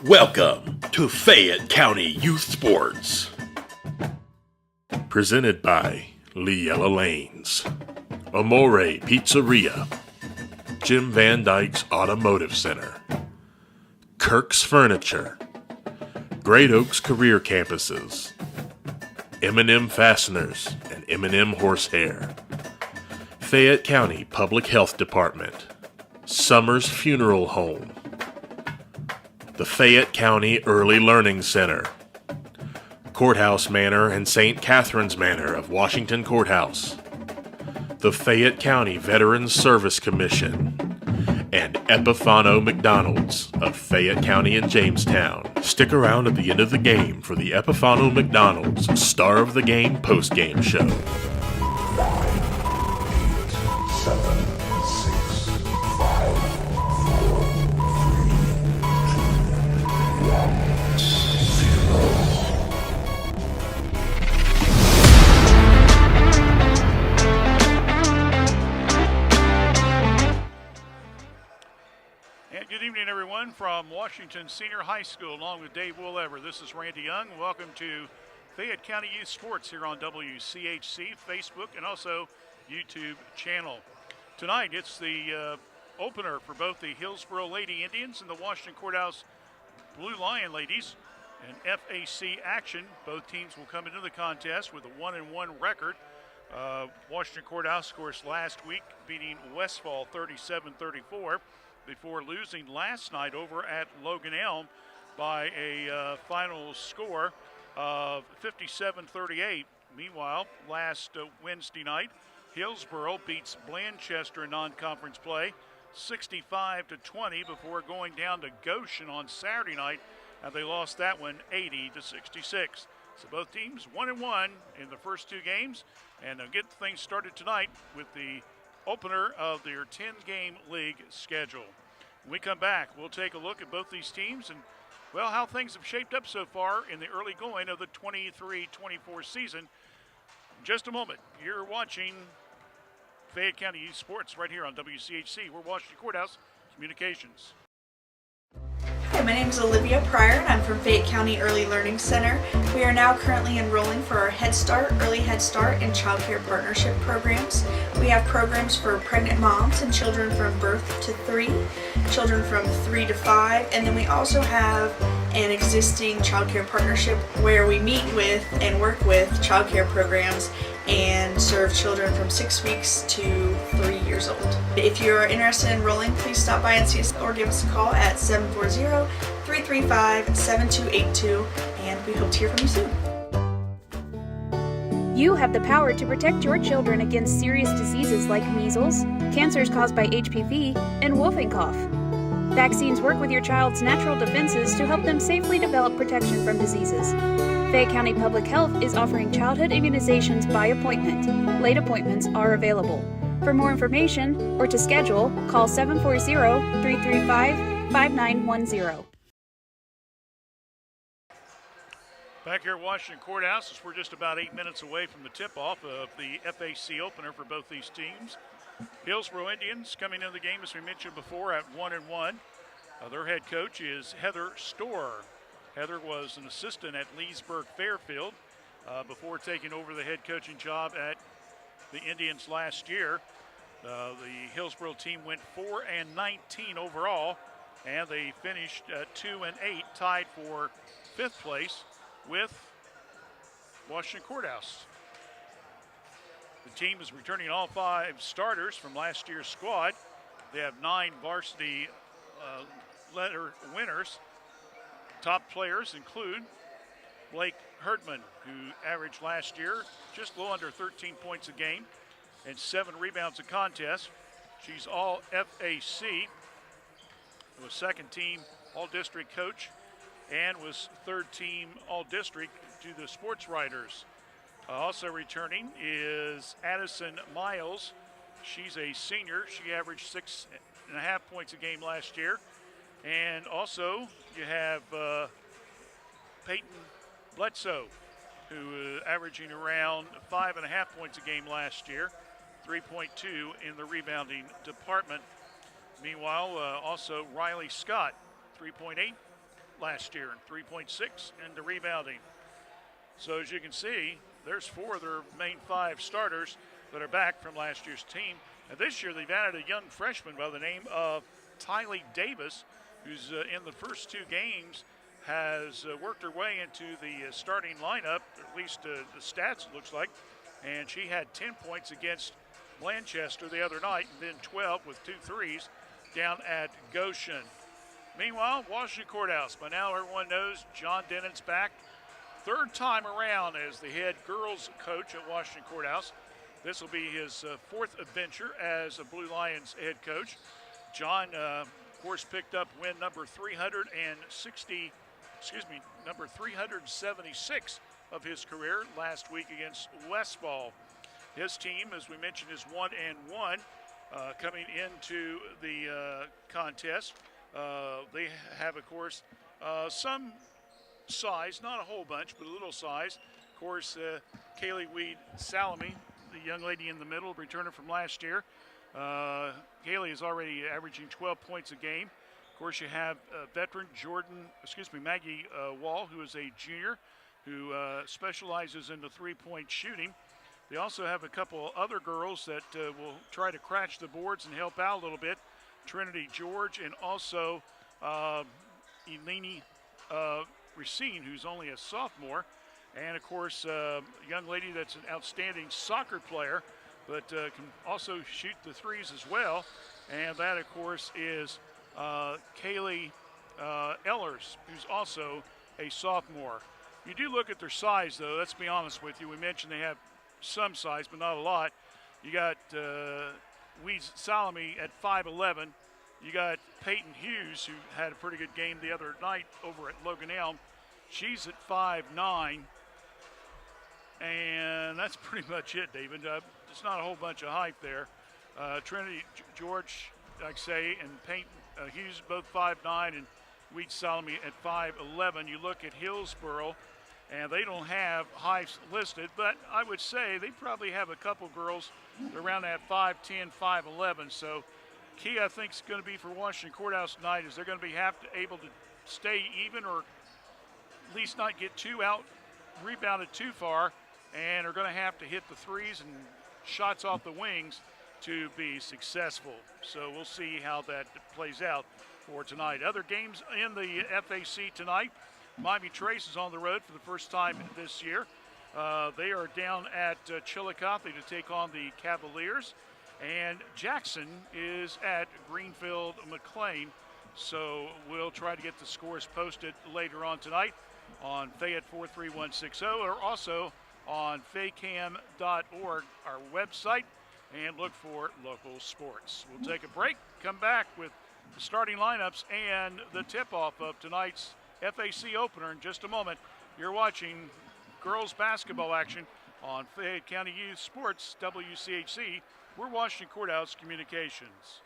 Welcome to Fayette County Youth Sports. Presented by Leella Lanes, Amore Pizzeria, Jim Van Dyke's Automotive Center, Kirk's Furniture, Great Oaks Career Campuses, M&M Fasteners and M&M Horsehair, Fayette County Public Health Department, Summers Funeral Home, the Fayette County Early Learning Center, Courthouse Manor and St. Catherine's Manor of Washington Courthouse, the Fayette County Veterans Service Commission, and Epifano McDonald's of Fayette County and Jamestown. Stick around at the end of the game for the Epifano McDonald's Star of the Game postgame show. 7, 6, 5, 4, 3, 2, 1, 0. And good evening, everyone, from Washington Senior High School, along with Dave Willever. This is Randy Young. Welcome to Fayette County Youth Sports here on WCHC, Facebook, and also YouTube channel. Tonight, it's the opener for both the Hillsboro Lady Indians and the Washington Courthouse Blue Lion Ladies. And FAC action. Both teams will come into the contest with a 1-1 record. Washington Courthouse, of course, last week beating Westfall 37-34 before losing last night over at Logan Elm by a final score of 57-38. Meanwhile, last Wednesday night, Hillsboro beats Blanchester in non-conference play 65-20 before going down to Goshen on Saturday night, and they lost that one 80-66. So both teams 1-1 in the first two games, and they'll get things started tonight with the opener of their 10-game league schedule. When we come back, we'll take a look at both these teams and, well, how things have shaped up so far in the early going of the 23-24 season. In just a moment, you're watching Fayette County Youth Sports right here on WCHC. We're Washington Courthouse Communications. Hi, my name is Olivia Pryor and I'm from Fayette County Early Learning Center. We are now currently enrolling for our Head Start, Early Head Start, and Child Care Partnership programs. We have programs for pregnant moms and children from birth to 3, children from 3 to 5, and then we also have an existing Child Care Partnership where we meet with and work with child care programs and serve children from 6 weeks to 3 years old. If you're interested in enrolling, please stop by and see us or give us a call at 740-335-7282, and we hope to hear from you soon. You have the power to protect your children against serious diseases like measles, cancers caused by HPV, and whooping cough. Vaccines work with your child's natural defenses to help them safely develop protection from diseases. Fayette County Public Health is offering childhood immunizations by appointment. Late appointments are available. For more information or to schedule, call 740-335-5910. Back here at Washington Courthouse, as we're just about 8 minutes away from the tip-off of the FAC opener for both these teams. Hillsboro Indians coming into the game, as we mentioned before, at 1-1. Their head coach is Heather Storer. Heather was an assistant at Leesburg Fairfield before taking over the head coaching job at the Indians last year. The Hillsboro team went 4-19 overall, and they finished 2-8, tied for 5th place with Washington Courthouse. The team is returning all 5 starters from last year's squad. They have 9 varsity letter winners. Top players include Blake Herdman, who averaged last year just a little under 13 points a game and 7 rebounds a contest. She's all FAC, was second team all-district coach, and was third team all-district to the sports writers. Also returning is Addison Miles. She's a senior. She averaged 6.5 points a game last year. And also you have Peyton Bledsoe, who averaging around 5.5 points a game last year, 3.2 in the rebounding department. Meanwhile, also Riley Scott, 3.8 last year, 3.6 in the rebounding. So as you can see, there's 4 of their main 5 starters that are back from last year's team. And this year they've added a young freshman by the name of Tylee Davis, who's in the first 2 games has worked her way into the starting lineup, at least the stats it looks like. And she had 10 points against Blanchester the other night, and then 12 with 2 threes down at Goshen. Meanwhile, Washington Courthouse, by now everyone knows John Dennett's back. 3rd time around as the head girls coach at Washington Courthouse. This will be his 4th adventure as a Blue Lions head coach. John, of course, picked up win number 376 of his career last week against Westfall. His team, as we mentioned, is 1-1 coming into the contest. They have, of course, some size, not a whole bunch, but a little size. Of course, Kaylee Weed Salami, the young lady in the middle, returner from last year. Kaylee is already averaging 12 points a game. Of course, you have veteran Maggie Wall, who is a junior, who specializes in the 3-point shooting. They also have a couple other girls that will try to crash the boards and help out a little bit. Trinity George and also Eleni Racine, who's only a sophomore. And, of course, a young lady that's an outstanding soccer player, but can also shoot the threes as well. And that, of course, is Kaylee Ellers, who's also a sophomore. You do look at their size, though. Let's be honest with you. We mentioned they have some size, but not a lot. You got Weeds Salami at 5'11". You got Peyton Hughes, who had a pretty good game the other night over at Logan Elm. She's at 5'9". And that's pretty much it, David. It's not a whole bunch of hype there. Trinity George, like I say, and Peyton Hughes, both 5'9", and Weeds Salami at 5'11". You look at Hillsboro, and they don't have heights listed, but I would say they probably have a couple girls around that 5'10", 5'11". So key, I think, is going to be for Washington Courthouse tonight is they're going to be able to stay even, or at least not get too out rebounded too far, and are going to have to hit the threes and shots off the wings to be successful. So we'll see how that plays out for tonight. Other games in the FAC tonight. Miami Trace is on the road for the first time this year. They are down at Chillicothe to take on the Cavaliers. And Jackson is at Greenfield McLean. So we'll try to get the scores posted later on tonight on Fayette 43160, or also on faycam.org, our website, and look for local sports. We'll take a break, come back with the starting lineups and the tip-off of tonight's FAC opener in just a moment. You're watching girls basketball action on Fayette County Youth Sports, WCHC. We're Washington Courthouse Communications.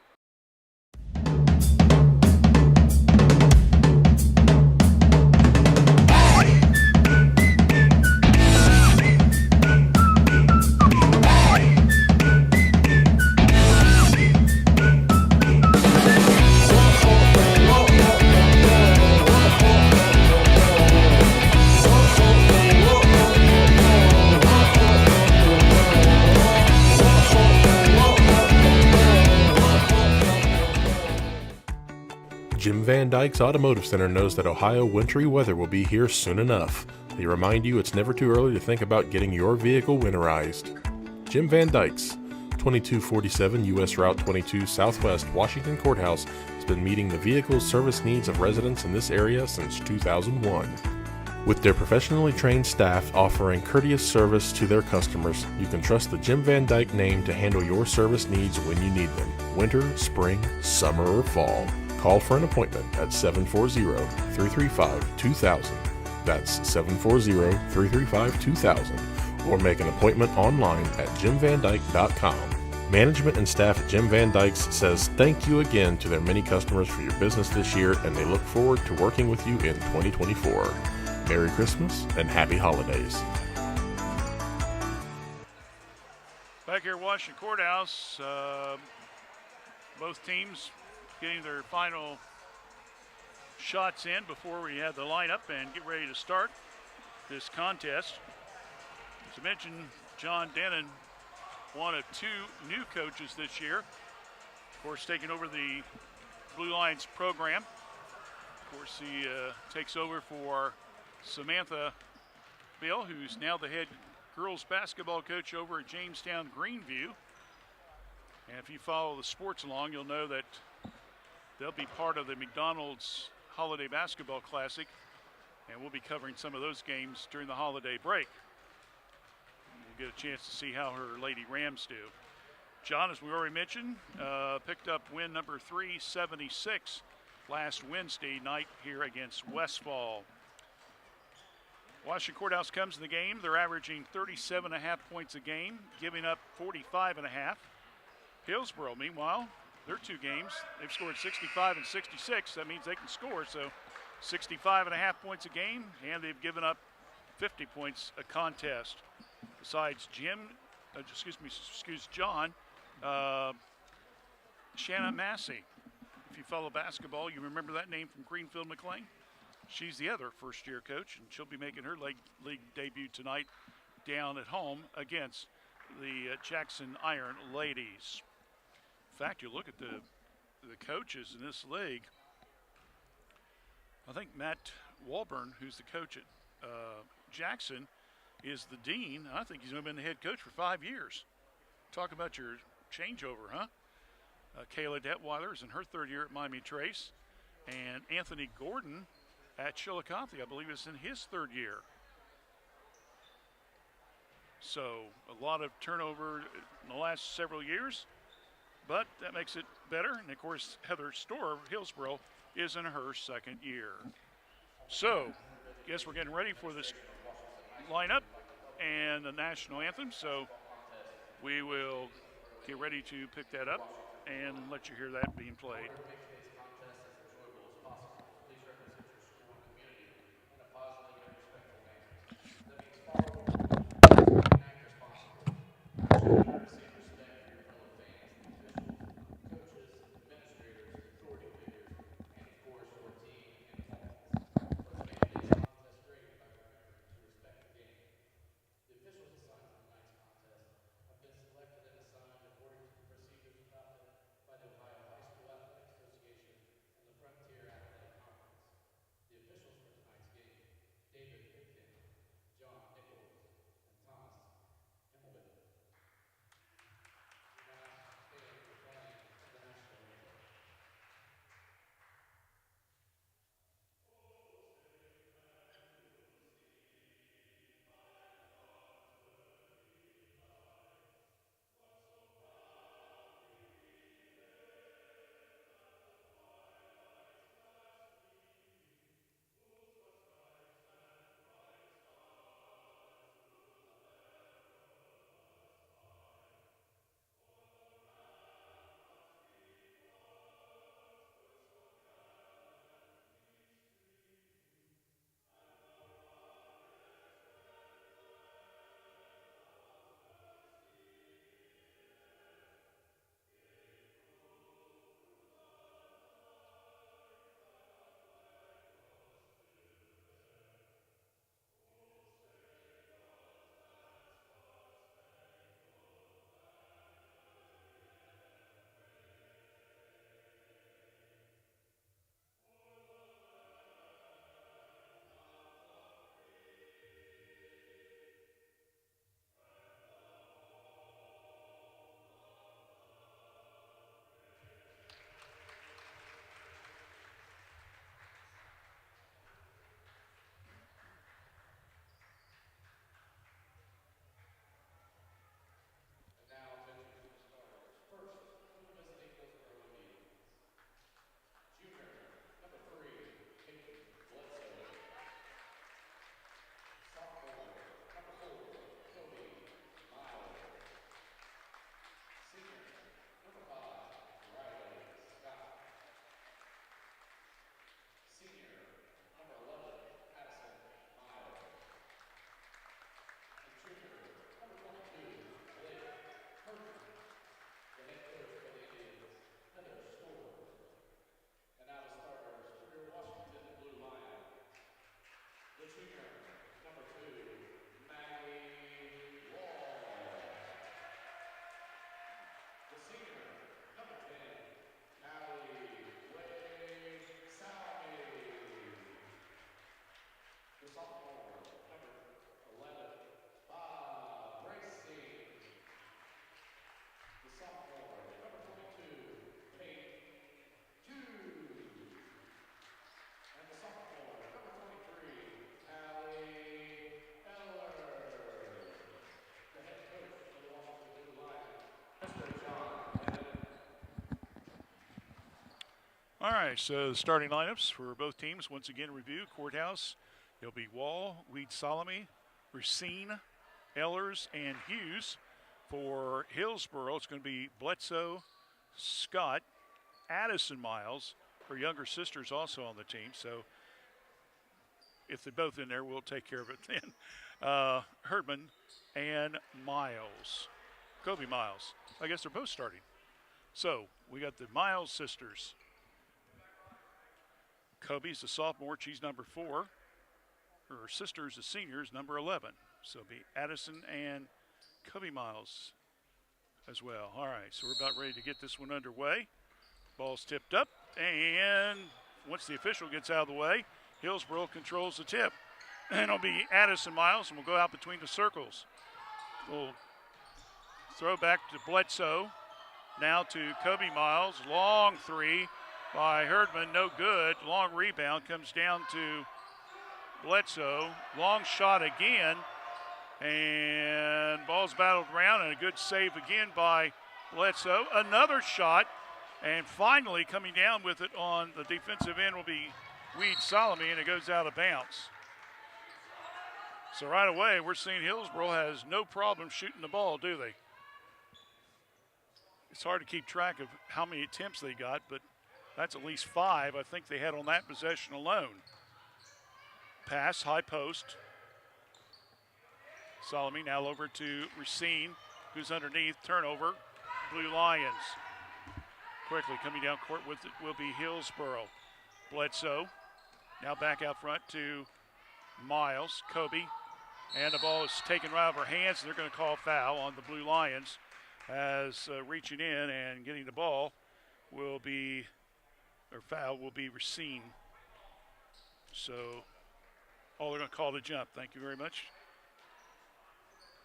Jim Van Dyke's Automotive Center knows that Ohio wintry weather will be here soon enough. They remind you it's never too early to think about getting your vehicle winterized. Jim Van Dyke's, 2247 U.S. Route 22 Southwest Washington Courthouse, has been meeting the vehicle service needs of residents in this area since 2001. With their professionally trained staff offering courteous service to their customers, you can trust the Jim Van Dyke name to handle your service needs when you need them, winter, spring, summer, or fall. Call for an appointment at 740-335-2000. That's 740-335-2000. Or make an appointment online at jimvandyke.com. Management and staff at Jim Van Dyke's says thank you again to their many customers for your business this year, and they look forward to working with you in 2024. Merry Christmas and Happy Holidays. Back here at Washington Courthouse, both teams getting their final shots in before we have the lineup and get ready to start this contest. As I mentioned, John Dennon, one of two new coaches this year. Of course, taking over the Blue Lions program. Of course, he takes over for Samantha Bill, who's now the head girls basketball coach over at Jamestown Greenview. And if you follow the sports along, you'll know that they'll be part of the McDonald's Holiday Basketball Classic, and we'll be covering some of those games during the holiday break. We'll get a chance to see how her Lady Rams do. John, as we already mentioned, picked up win number 376 last Wednesday night here against Westfall. Washington Courthouse comes in the game. They're averaging 37.5 points a game, giving up 45.5. Hillsboro, meanwhile, their two games, they've scored 65 and 66. That means they can score. So 65.5 points a game, and they've given up 50 points a contest. Besides John, Shanna Massey. If you follow basketball, you remember that name from Greenfield McLean. She's the other first-year coach, and she'll be making her league debut tonight down at home against the Jackson Iron Ladies. In fact, you look at the coaches in this league. I think Matt Walburn, who's the coach at Jackson, is the dean. I think he's been the head coach for 5 years. Talk about your changeover, huh? Kayla Detweiler is in her third year at Miami Trace, and Anthony Gordon at Chillicothe, I believe, is in his third year. So a lot of turnover in the last several years, but that makes it better. And of course, Heather Storr of Hillsboro is in her second year. So, guess we're getting ready for this lineup and the national anthem. So we will get ready to pick that up and let you hear that being played. All right, so the starting lineups for both teams, once again, review. Courthouse, it'll be Wall, Weed Solomon, Racine, Ehlers, and Hughes. For Hillsboro, it's going to be Bledsoe, Scott, Addison Miles. Her younger sister's also on the team, so if they're both in there, we'll take care of it then. Herdman and Miles. Kobe Miles. I guess they're both starting. So we got the Miles sisters. Kobe's a sophomore. She's number 4. Her sister's a senior, is number 11. So it'll be Addison and Kobe Miles as well. All right, so we're about ready to get this one underway. Ball's tipped up, and once the official gets out of the way, Hillsboro controls the tip. And it'll be Addison Miles, and we'll go out between the circles. We'll throw back to Bledsoe. Now to Kobe Miles. Long three by Herdman, no good. Long rebound comes down to Bledsoe. Long shot again. And ball's battled around, and a good save again by Bledsoe. Another shot, and finally coming down with it on the defensive end will be Weed Solomon, and it goes out of bounds. So right away, we're seeing Hillsboro has no problem shooting the ball, do they? It's hard to keep track of how many attempts they got, but that's at least 5 I think they had on that possession alone. Pass, high post. Solomon now over to Racine, who's underneath. Turnover, Blue Lions. Quickly coming down court with it will be Hillsboro. Bledsoe now back out front to Miles, Kobe. And the ball is taken right out of her hands, and they're going to call foul on the Blue Lions as reaching in and getting the ball will be, or foul will be Racine. So, they're going to call the jump. Thank you very much.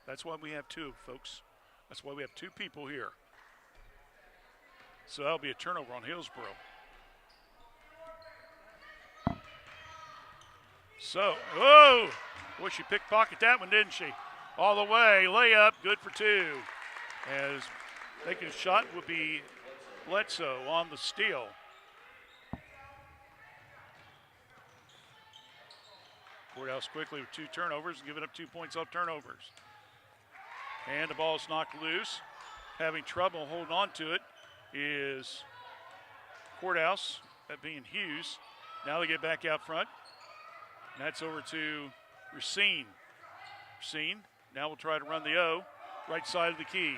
That's why we have 2, folks. That's why we have 2 people here. So that'll be a turnover on Hillsboro. So, oh, boy, she pickpocketed that one, didn't she? All the way, layup, good for 2. As making a shot would be Bledsoe on the steal. Courthouse quickly with 2 turnovers and giving up 2 points off turnovers. And the ball is knocked loose. Having trouble holding on to it is Courthouse, that being Hughes. Now they get back out front. And that's over to Racine. Racine now will try to run the O, right side of the key.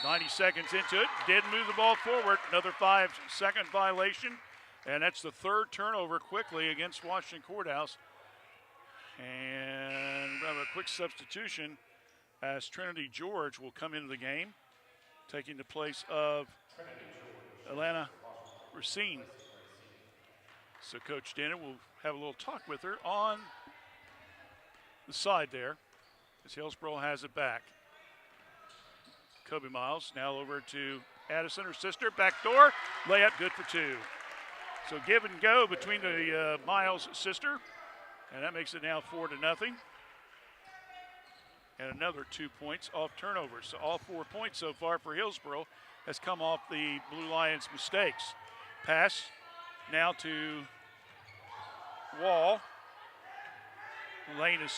90 seconds into it, didn't move the ball forward. Another 5-second violation. And that's the 3rd turnover quickly against Washington Courthouse. And we have a quick substitution as Trinity George will come into the game, taking the place of Alana Racine. So Coach Dennett will have a little talk with her on the side there as Hillsboro has it back. Kobe Miles now over to Addison, her sister, back door, layup good for 2. So give and go between the Miles sister, and that makes it now 4-0. And another 2 points off turnovers. So all 4 points so far for Hillsboro has come off the Blue Lions' mistakes. Pass now to Wall. Lane is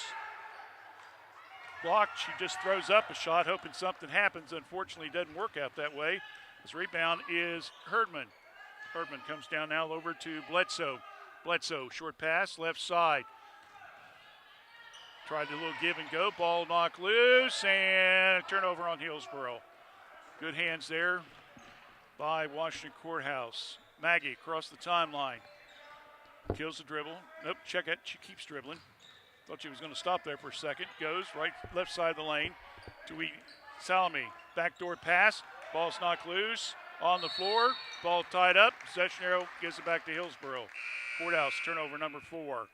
blocked. She just throws up a shot, hoping something happens. Unfortunately, it doesn't work out that way. This rebound is Herdman. Herdman comes down now over to Bledsoe. Bledsoe, short pass, left side. Tried a little give and go. Ball knocked loose and a turnover on Hillsboro. Good hands there by Washington Courthouse. Maggie across the timeline. Kills the dribble. Nope, check it. She keeps dribbling. Thought she was going to stop there for a second. Goes right, left side of the lane to Salome. Backdoor pass. Ball's knocked loose. On the floor. Ball tied up. Possession arrow gives it back to Hillsboro. Courthouse, turnover number 4.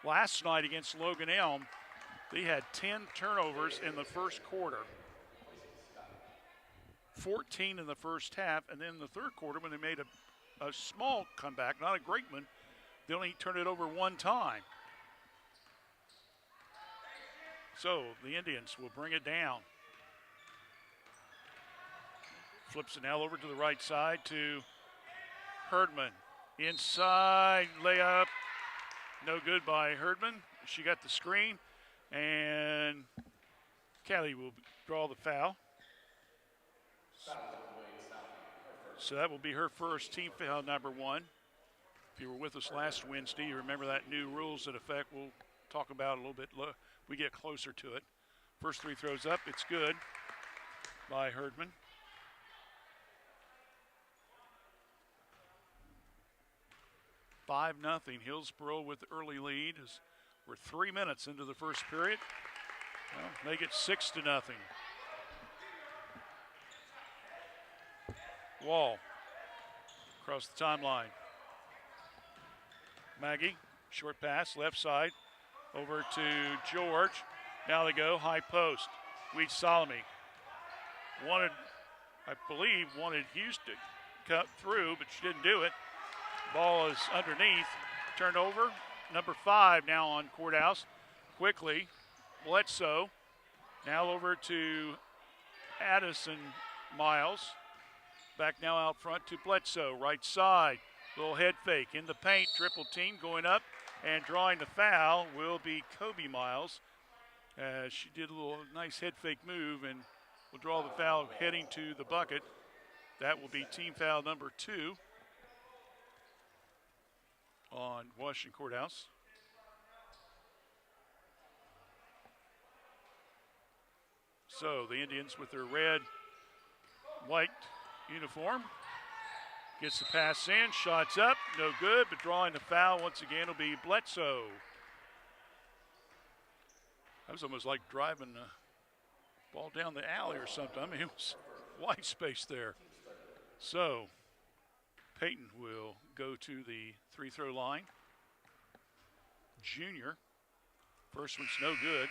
Last night against Logan Elm, they had 10 turnovers in the first quarter. 14 in the first half, and then in the third quarter when they made a small comeback, not a great one, they only turned it over 1 time. So the Indians will bring it down. Flips it now over to the right side to Herdman. Inside layup. No good by Herdman. She got the screen, and Callie will draw the foul. So that will be her first, team foul number 1. If you were with us last Wednesday, you remember that new rules that affect. We'll talk about a little bit we get closer to it. First three throws up, it's good by Herdman. Five nothing. Hillsboro with the early lead as we're 3 minutes into the first period. Well, make it 6-0. Wall across the timeline. Maggie, short pass, left side, over to George. Now they go, high post. Weed Salome wanted Hughes to cut through, but she didn't do it. Ball is underneath, turned over. Number 5 now on Courthouse. Quickly, Bledsoe. Now over to Addison Miles. Back now out front to Bledsoe, right side. Little head fake in the paint, triple team going up, and drawing the foul will be Kobe Miles. She did a little nice head fake move and will draw the foul heading to the bucket. That will be team foul number 2 on Washington Courthouse. So the Indians with their red, white uniform. Gets the pass in, shots up, no good, but drawing the foul once again will be Bledsoe. That was almost like driving the ball down the alley or something. I mean, it was white space there. So Peyton will go to the free throw line. Junior, first one's no good.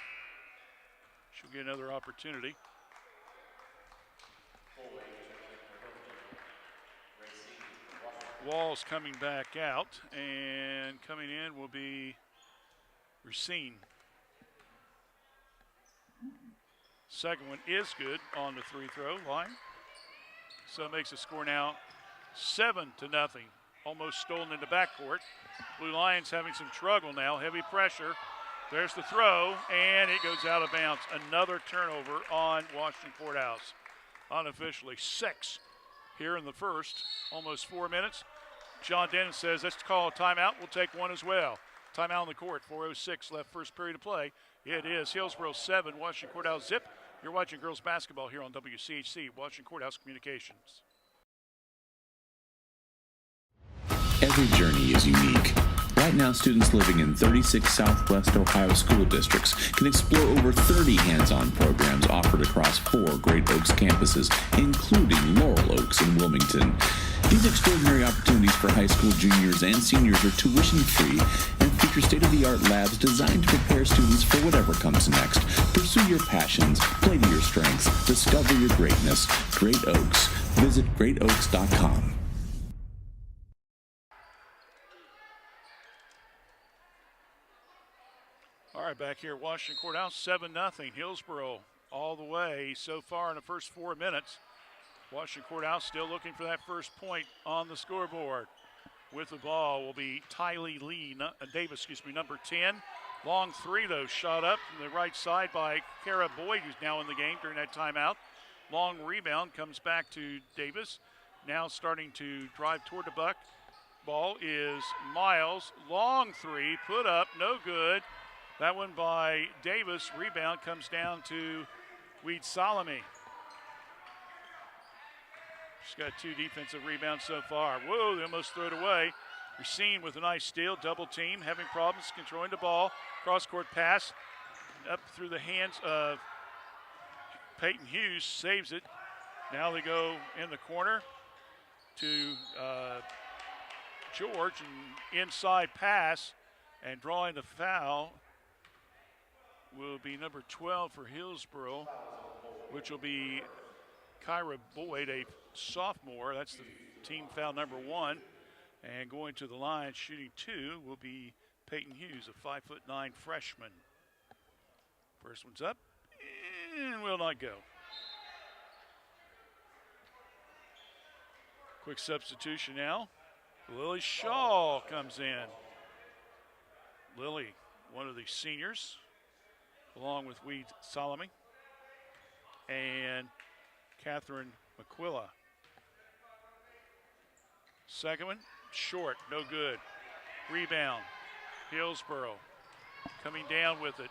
She'll get another opportunity. Wall's coming back out, and coming in will be Racine. Second one is good on the free throw line. So it makes the score now 7-0. Almost stolen in the backcourt. Blue Lions having some struggle now, heavy pressure. There's the throw, and it goes out of bounds. Another turnover on Washington Courthouse. Unofficially 6 here in the first, almost 4 minutes. John Dennis says, let's call a timeout. We'll take one as well. Timeout on the court, 4:06 left, first period of play. It is Hillsboro 7, Washington Courthouse zip. You're watching girls basketball here on WCHC, Washington Courthouse Communications. Every journey is unique. Right now, students living in 36 Southwest Ohio school districts can explore over 30 hands-on programs offered across 4 Great Oaks campuses, including Laurel Oaks and Wilmington. These extraordinary opportunities for high school juniors and seniors are tuition-free and feature state-of-the-art labs designed to prepare students for whatever comes next. Pursue your passions, play to your strengths, discover your greatness. Great Oaks. Visit greatoaks.com. All right, back here at Washington Courthouse, 7-0. Hillsboro all the way so far in the first 4 minutes. Washington Courthouse still looking for that first point on the scoreboard. With the ball will be Tylee Davis, number 10. Long three, though, shot up from the right side by Kara Boyd, who's now in the game during that timeout. Long rebound comes back to Davis. Now starting to drive toward the buck. Ball is Miles. Long three, put up, no good. That one by Davis. Rebound comes down to Weed Salome. She's got 2 defensive rebounds so far. Whoa, they almost threw it away. Racine with a nice steal, double team, having problems controlling the ball. Cross-court pass up through the hands of Peyton Hughes, saves it. Now they go in the corner to George, and inside pass, and drawing the foul will be number 12 for Hillsboro, which will be Kyra Boyd, a sophomore. That's the team foul number 1. And going to the line, shooting 2, will be Peyton Hughes, a 5'9" freshman. First one's up and will not go. Quick substitution now. Lily Shaw comes in. Lily, one of the seniors, along with Weed Solomon and Catherine McQuilla. Second one, short, no good. Rebound, Hillsboro coming down with it.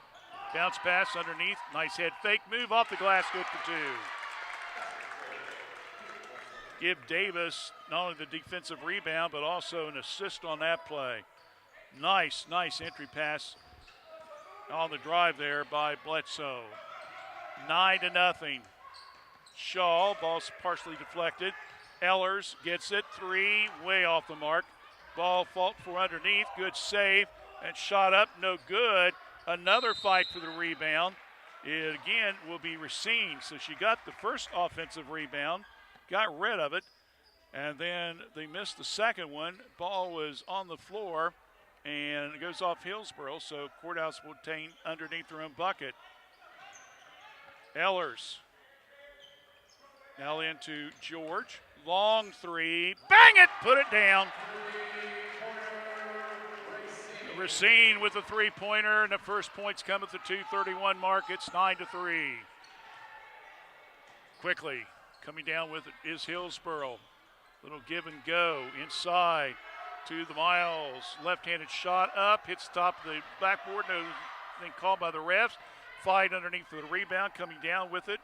Bounce pass underneath, nice head fake, move off the glass, good for two. Give Davis not only the defensive rebound, but also an assist on that play. Nice entry pass on the drive there by Bledsoe. 9-0. Shaw, ball's partially deflected. Ellers gets it, three, way off the mark. Ball fought for underneath, good save, and shot up, no good. Another fight for the rebound. It again will be Racine. So she got the first offensive rebound, got rid of it, and then they missed the second one. Ball was on the floor, and it goes off Hillsboro, so Courthouse will obtain underneath their own bucket. Ellers now into George. Long three, bang it, put it down. Racine with the three-pointer, and the first points come at the 2:31 mark. It's 9-3. Quickly coming down with it is Hillsboro. Little give and go inside to the Miles. Left-handed shot up, hits the top of the backboard. No thing called by the refs. Fight underneath for the rebound. Coming down with it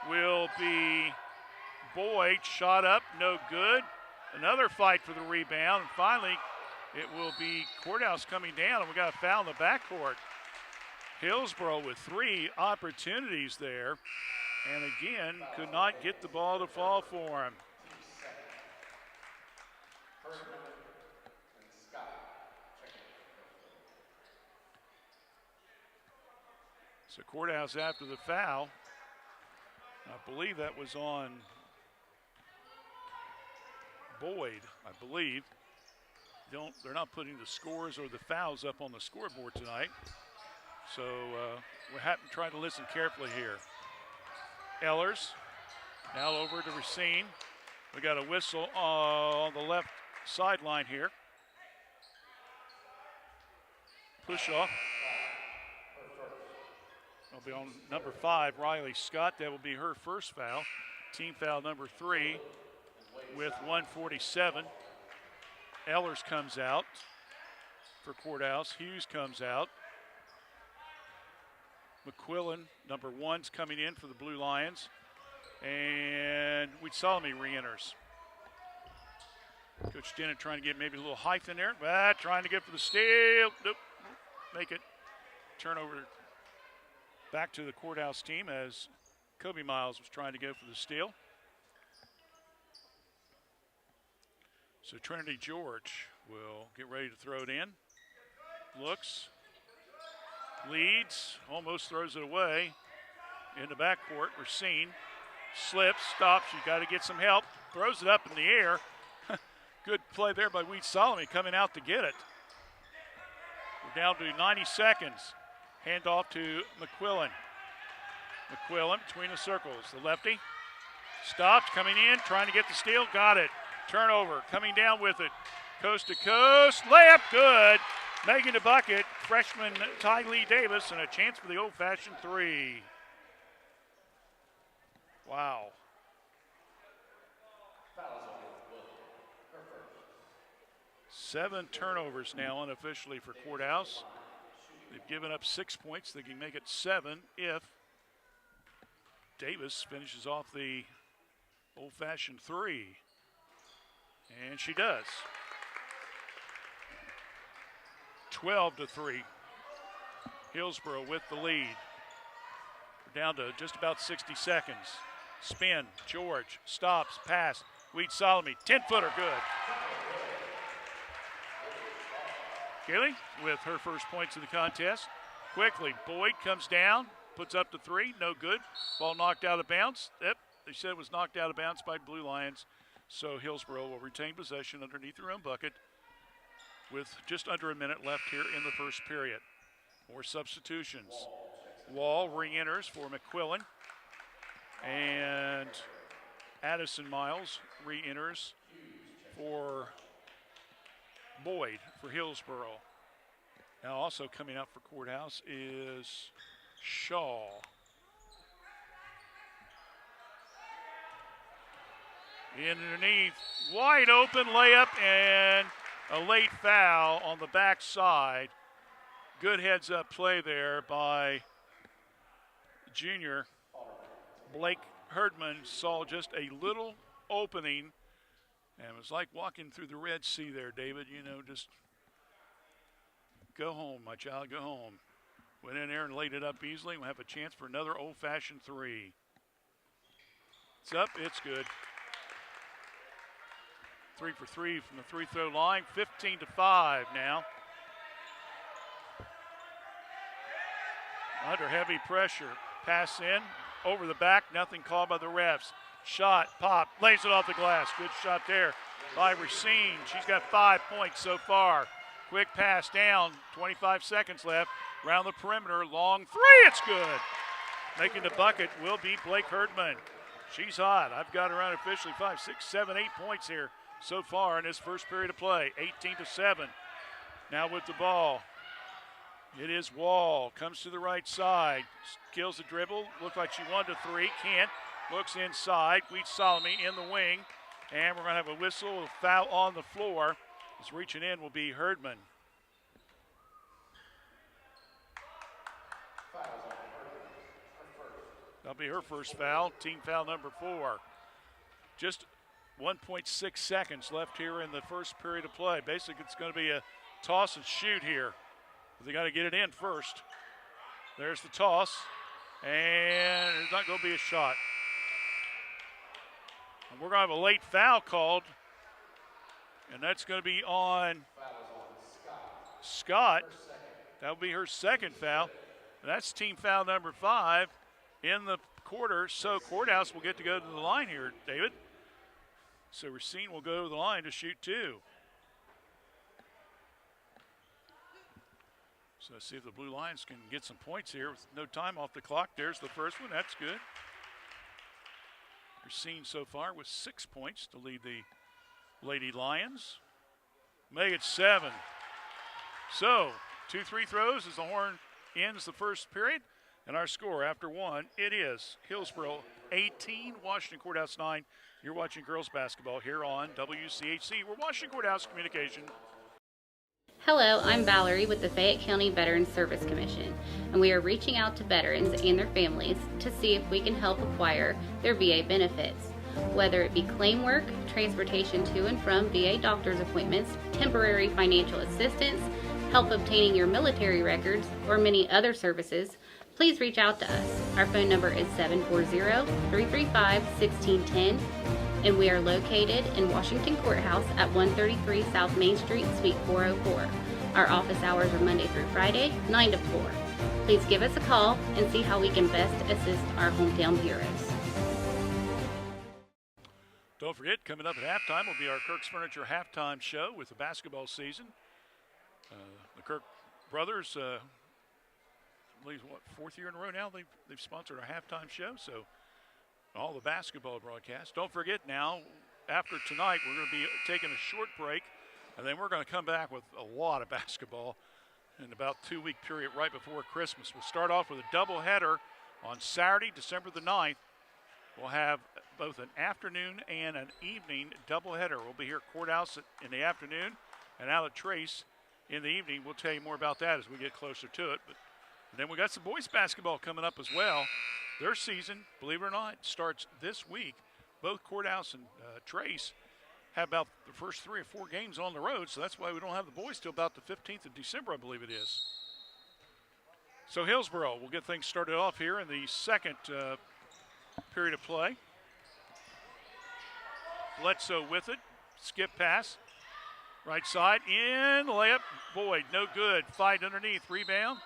will be Boyd. Shot up, no good. Another fight for the rebound. And finally, it will be Courthouse coming down, and we got a foul in the backcourt. Hillsboro with three opportunities there, and again, could not get the ball to fall for him. So Courthouse after the foul. I believe that was on Boyd, I believe. They're not putting the scores or the fouls up on the scoreboard tonight. So we're trying to listen carefully here. Ellers now over to Racine. We got a whistle on the left sideline here. Push off. It'll be on number 5, Riley Scott. That will be her first foul. Team foul number 3 with 1:47. Ellers comes out for Courthouse. Hughes comes out. McQuillan, number 1's coming in for the Blue Lions. And Weed Solomon re-enters. Coach Dennett trying to get maybe a little height in there. Trying to get for the steal. Nope. Make it. Turnover back to the Courthouse team as Kobe Miles was trying to go for the steal. So Trinity George will get ready to throw it in. Looks, leads, almost throws it away. In the backcourt, Racine slips, stops. You got to get some help. Throws it up in the air. Good play there by Weed Solomon coming out to get it. We're down to 90 seconds. Hand off to McQuillan. McQuillan between the circles. The lefty stops, coming in, trying to get the steal. Got it. Turnover, coming down with it. Coast to coast, layup good. Making the bucket, freshman Ty Lee Davis, and a chance for the old-fashioned three. Wow. 7 turnovers now unofficially for Courthouse. They've given up 6 points. They can make it 7 if Davis finishes off the old-fashioned three. And she does. 12-3. Hillsboro with the lead. We're down to just about 60 seconds. Spin, George, stops, pass. Weed Solomon, 10-footer, good. Kaylee with her first points of the contest. Quickly, Boyd comes down, puts up the 3, no good. Ball knocked out of bounds. Yep, they said it was knocked out of bounds by Blue Lions. So Hillsboro will retain possession underneath their own bucket with just under a minute left here in the first period. More substitutions. Wall re-enters for McQuillan. And Addison Miles re-enters for Boyd for Hillsboro. Now also coming up for Courthouse is Shaw. In underneath, wide open layup and a late foul on the backside. Good heads-up play there by junior. Blake Herdman saw just a little opening, and it was like walking through the Red Sea there, David. You know, just go home, my child, go home. Went in there and laid it up easily. We'll have a chance for another old-fashioned three. It's up, it's good. 3 for 3 from the free-throw line, 15-5 now. Under heavy pressure, pass in, over the back, nothing called by the refs. Shot, pop, lays it off the glass. Good shot there by Racine. She's got 5 points so far. Quick pass down, 25 seconds left. Around the perimeter, long three, it's good. Making the bucket will be Blake Herdman. She's hot. I've got her unofficially 5, 6, 7, 8 points here so far in this first period of play. 18-7. Now with the ball. It is Wall. Comes to the right side. Kills the dribble. Looked like she wanted a three. Can't. Looks inside. Wheat Solomon in the wing. And we're going to have a whistle. A foul on the floor. As reaching in will be Herdman. That'll be her first foul. Team foul number 4. Just 1.6 seconds left here in the first period of play. Basically, it's going to be a toss and shoot here. But they got to get it in first. There's the toss. And there's not going to be a shot. And we're going to have a late foul called. And that's going to be on Scott. That will be her second foul. And that's team foul number 5 in the quarter. So Courthouse will get to go to the line here, David. So Racine will go to the line to shoot 2. So let's see if the Blue Lions can get some points here with no time off the clock. There's the first one. That's good. Racine so far with 6 points to lead the Lady Lions. Make it 7. So 2 free throws as the horn ends the first period. And our score after 1, it is Hillsboro 18, Washington Courthouse 9. You're watching girls basketball here on WCHC. We're Washington Courthouse Communication. Hello, I'm Valerie with the Fayette County Veterans Service Commission, and we are reaching out to veterans and their families to see if we can help acquire their VA benefits. Whether it be claim work, transportation to and from VA doctor's appointments, temporary financial assistance, help obtaining your military records, or many other services, please reach out to us. Our phone number is 740-335-1610, and we are located in Washington Courthouse at 133 South Main Street, Suite 404. Our office hours are Monday through Friday, 9 to 4. Please give us a call and see how we can best assist our hometown heroes. Don't forget, coming up at halftime will be our Kirk's Furniture halftime show with the basketball season. The Kirk brothers, I believe, what, 4th year in a row now they've sponsored our halftime show. So all the basketball broadcasts. Don't forget now, after tonight, we're going to be taking a short break, and then we're going to come back with a lot of basketball in about 2-week period right before Christmas. We'll start off with a doubleheader on Saturday, December the 9th. We'll have both an afternoon and an evening doubleheader. We'll be here at Courthouse in the afternoon and out at Trace in the evening. We'll tell you more about that as we get closer to it. But then we got some boys basketball coming up as well. Their season, believe it or not, starts this week. Both Courthouse and Trace have about the first 3 or 4 games on the road, so that's why we don't have the boys till about the 15th of December, I believe it is. So Hillsboro will get things started off here in the second period of play. Bledsoe with it. Skip pass. Right side in. Layup. Boyd, no good. Fight underneath. Rebound.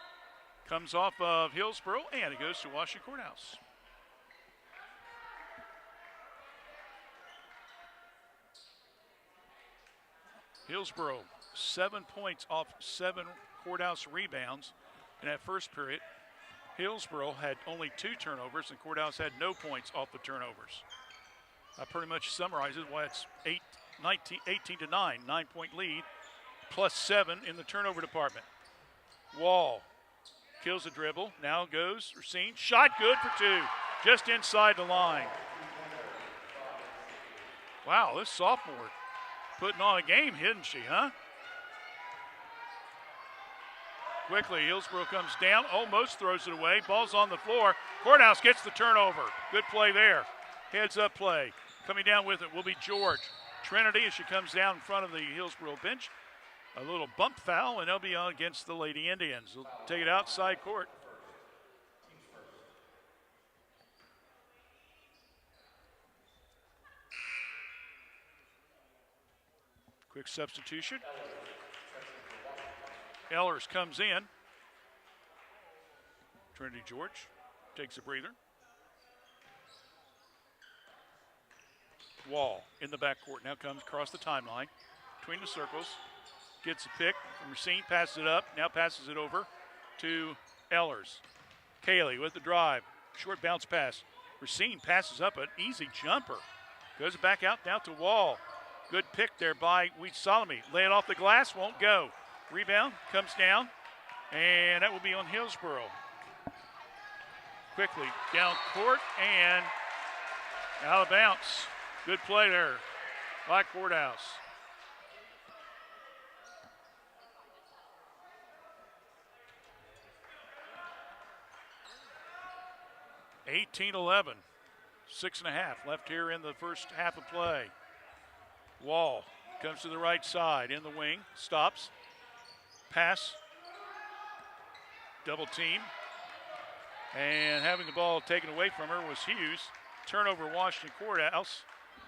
Comes off of Hillsboro, and it goes to Washington Courthouse. Hillsboro, 7 points off 7 Courthouse rebounds in that first period. Hillsboro had only 2 turnovers, and Courthouse had no points off the turnovers. That pretty much summarizes why it's 18 to 9, 9-point lead, plus 7 in the turnover department. Wall kills the dribble, now goes Racine, shot good for 2, just inside the line. Wow, this sophomore putting on a game, isn't she, huh? Quickly, Hillsboro comes down, almost throws it away, ball's on the floor. Courthouse gets the turnover. Good play there. Heads up play. Coming down with it will be George. Trinity, as she comes down in front of the Hillsboro bench. A little bump foul, and they'll be on against the Lady Indians. They'll take it outside court. Quick substitution. Ellers comes in. Trinity George takes a breather. Wall in the backcourt now comes across the timeline between the circles. Gets a pick from Racine, passes it up, now passes it over to Ellers. Kaylee with the drive, short bounce pass. Racine passes up an easy jumper. Goes back out now to Wall. Good pick there by Wheat Solomon. Lay it off the glass, won't go. Rebound comes down, and that will be on Hillsboro. Quickly down court and out of bounds. Good play there by Courthouse. (18-11). 6.5 left here in the first half of play. Wall comes to the right side in the wing, stops, pass, double team, and having the ball taken away from her was Hughes. Turnover, Washington Courthouse.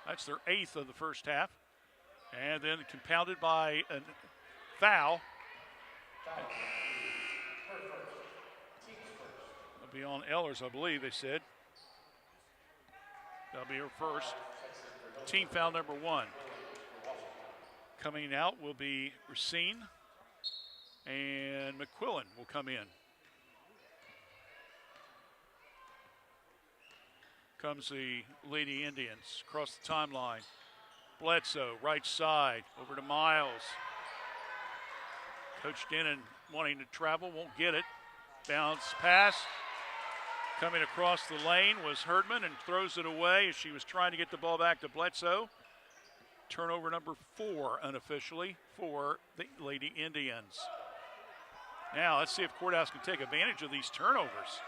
That's their 8th of the first half, and then compounded by a foul. It'll be on Ellers, I believe they said. That'll be her first. Team foul number 1. Coming out will be Racine, and McQuillan will come in. Comes the Lady Indians across the timeline. Bledsoe, right side, over to Miles. Coach Denon wanting to travel, won't get it. Bounce pass. Coming across the lane was Herdman and throws it away as she was trying to get the ball back to Bledsoe. Turnover number 4 unofficially for the Lady Indians. Now let's see if Courthouse can take advantage of these turnovers.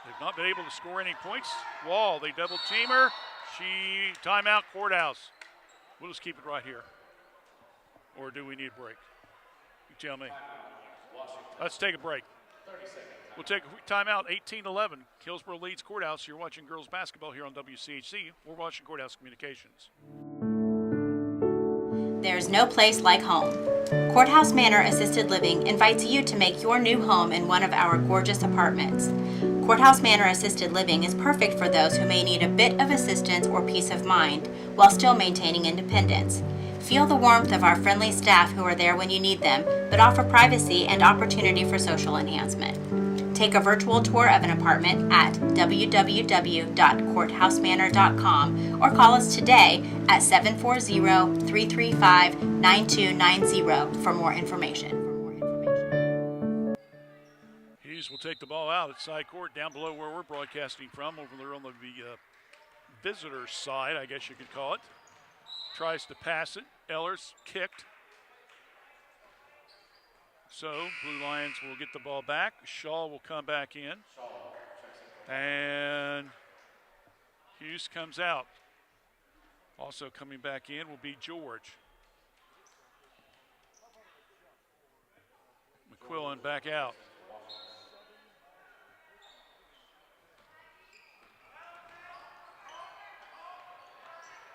They've not been able to score any points. Wall, they double team her. Timeout Courthouse. We'll just keep it right here. Or do we need a break? You tell me. Let's take a break. We'll take a quick timeout, 18-11. Hillsboro leads Courthouse. You're watching girls basketball here on WCHC. We're watching Courthouse Communications. There's no place like home. Courthouse Manor Assisted Living invites you to make your new home in one of our gorgeous apartments. Courthouse Manor Assisted Living is perfect for those who may need a bit of assistance or peace of mind while still maintaining independence. Feel the warmth of our friendly staff who are there when you need them, but offer privacy and opportunity for social enhancement. Take a virtual tour of an apartment at www.courthousemanor.com or call us today at 740-335-9290 for more information. Hughes will take the ball out at side court down below where we're broadcasting from, over there on the visitor side, I guess you could call it. Tries to pass it. Ellers kicked. So Blue Lions will get the ball back. Shaw will come back in. And Hughes comes out. Also coming back in will be George. McQuillan back out.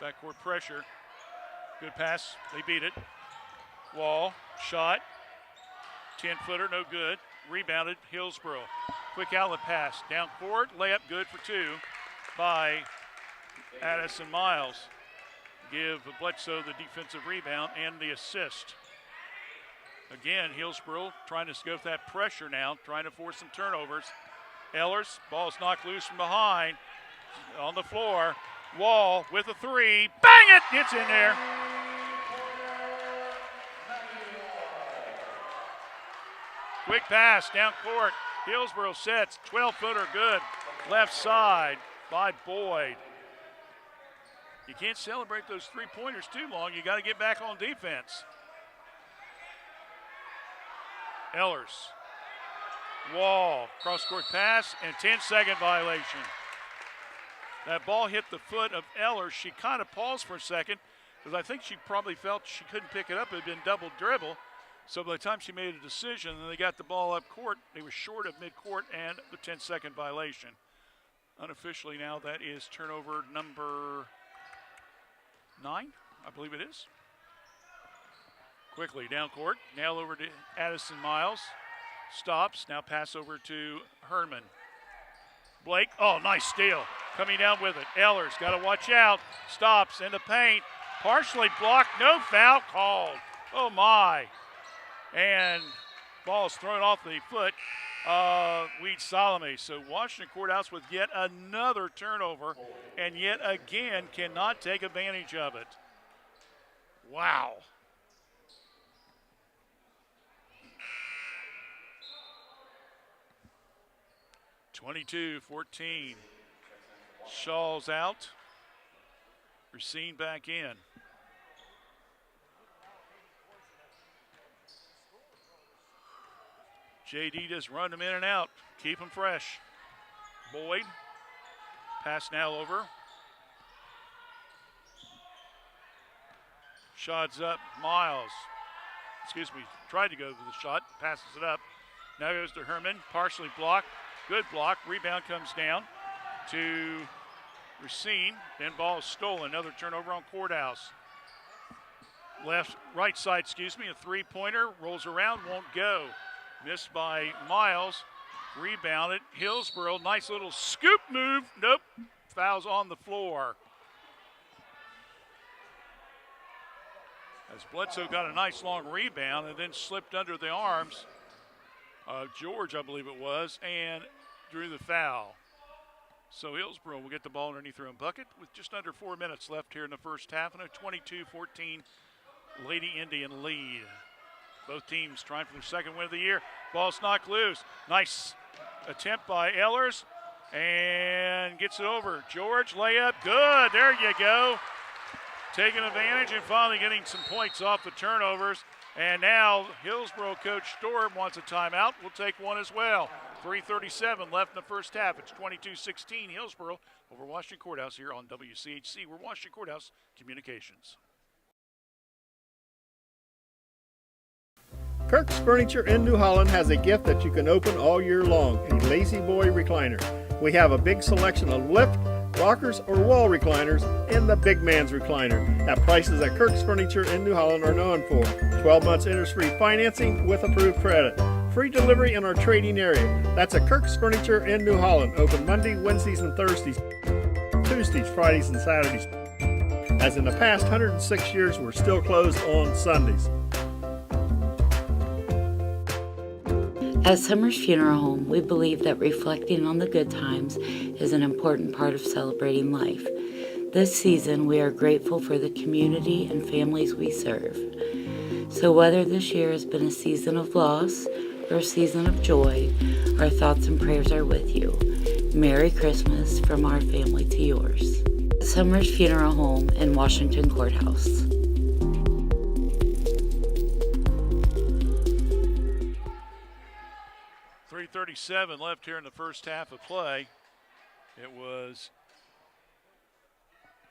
Backcourt pressure. Good pass. They beat it. Wall. Shot. 10-footer, no good. Rebounded, Hillsboro. Quick outlet pass. Down court, layup good for 2 by Addison Miles. Give Bledsoe the defensive rebound and the assist. Again, Hillsboro trying to go with that pressure now, trying to force some turnovers. Ellers, ball's knocked loose from behind. On the floor, Wall with a three. Bang it! It's in there. Quick pass down court. Hillsboro sets. 12-footer good. Left side by Boyd. You can't celebrate those three-pointers too long. You got to get back on defense. Ellers. Wall. Cross-court pass and 10-second violation. That ball hit the foot of Ellers. She kind of paused for a second because I think she probably felt she couldn't pick it up. It had been double dribble. So by the time she made a decision and they got the ball up court, they were short of midcourt and the 10-second violation. Unofficially now, that is turnover number 9, I believe it is. Quickly down court, nail over to Addison Miles. Stops, now pass over to Herman. Blake, oh, nice steal. Coming down with it. Ellers, got to watch out. Stops in the paint. Partially blocked, no foul called. Oh, my. And ball is thrown off the foot of Weed Salome. So Washington Courthouse with yet another turnover and yet again cannot take advantage of it. Wow. (22-14). Shaw's out. Racine back in. JD just run them in and out. Keep them fresh. Boyd. Pass now over. Shots up. Miles. Tried to go to the shot. Passes it up. Now goes to Herman. Partially blocked. Good block. Rebound comes down to Racine. Then ball is stolen. Another turnover on Courthouse. Right side, a three-pointer. Rolls around, won't go. Missed by Miles. Rebounded. Hillsboro, nice little scoop move. Nope. Fouls on the floor. As Bledsoe got a nice long rebound and then slipped under the arms of George, I believe it was, and drew the foul. So Hillsboro will get the ball underneath their own bucket with just under 4 minutes left here in the first half and a 22-14 Lady Indian lead. Both teams trying for their second win of the year. Ball's knocked loose. Nice attempt by Ellers and gets it over. George, layup, good. There you go. Taking advantage and finally getting some points off the turnovers. And now Hillsboro coach Storm wants a timeout. We'll take one as well. 3:37 left in the first half. It's 22-16 Hillsboro over Washington Courthouse here on WCHC. We're Washington Courthouse Communications. Kirk's Furniture in New Holland has a gift that you can open all year long, a Lazy Boy recliner. We have a big selection of lift, rockers, or wall recliners, and the big man's recliner at prices that Kirk's Furniture in New Holland are known for. 12 months interest-free financing with approved credit. Free delivery in our trading area. That's at Kirk's Furniture in New Holland. Open Monday, Wednesdays, and Thursdays. Tuesdays, Fridays, and Saturdays. As in the past 106 years, we're still closed on Sundays. At Summers Funeral Home, we believe that reflecting on the good times is an important part of celebrating life. This season, we are grateful for the community and families we serve. So whether this year has been a season of loss or a season of joy, our thoughts and prayers are with you. Merry Christmas from our family to yours. Summers Funeral Home in Washington Courthouse. .37 left here in the first half of play. It was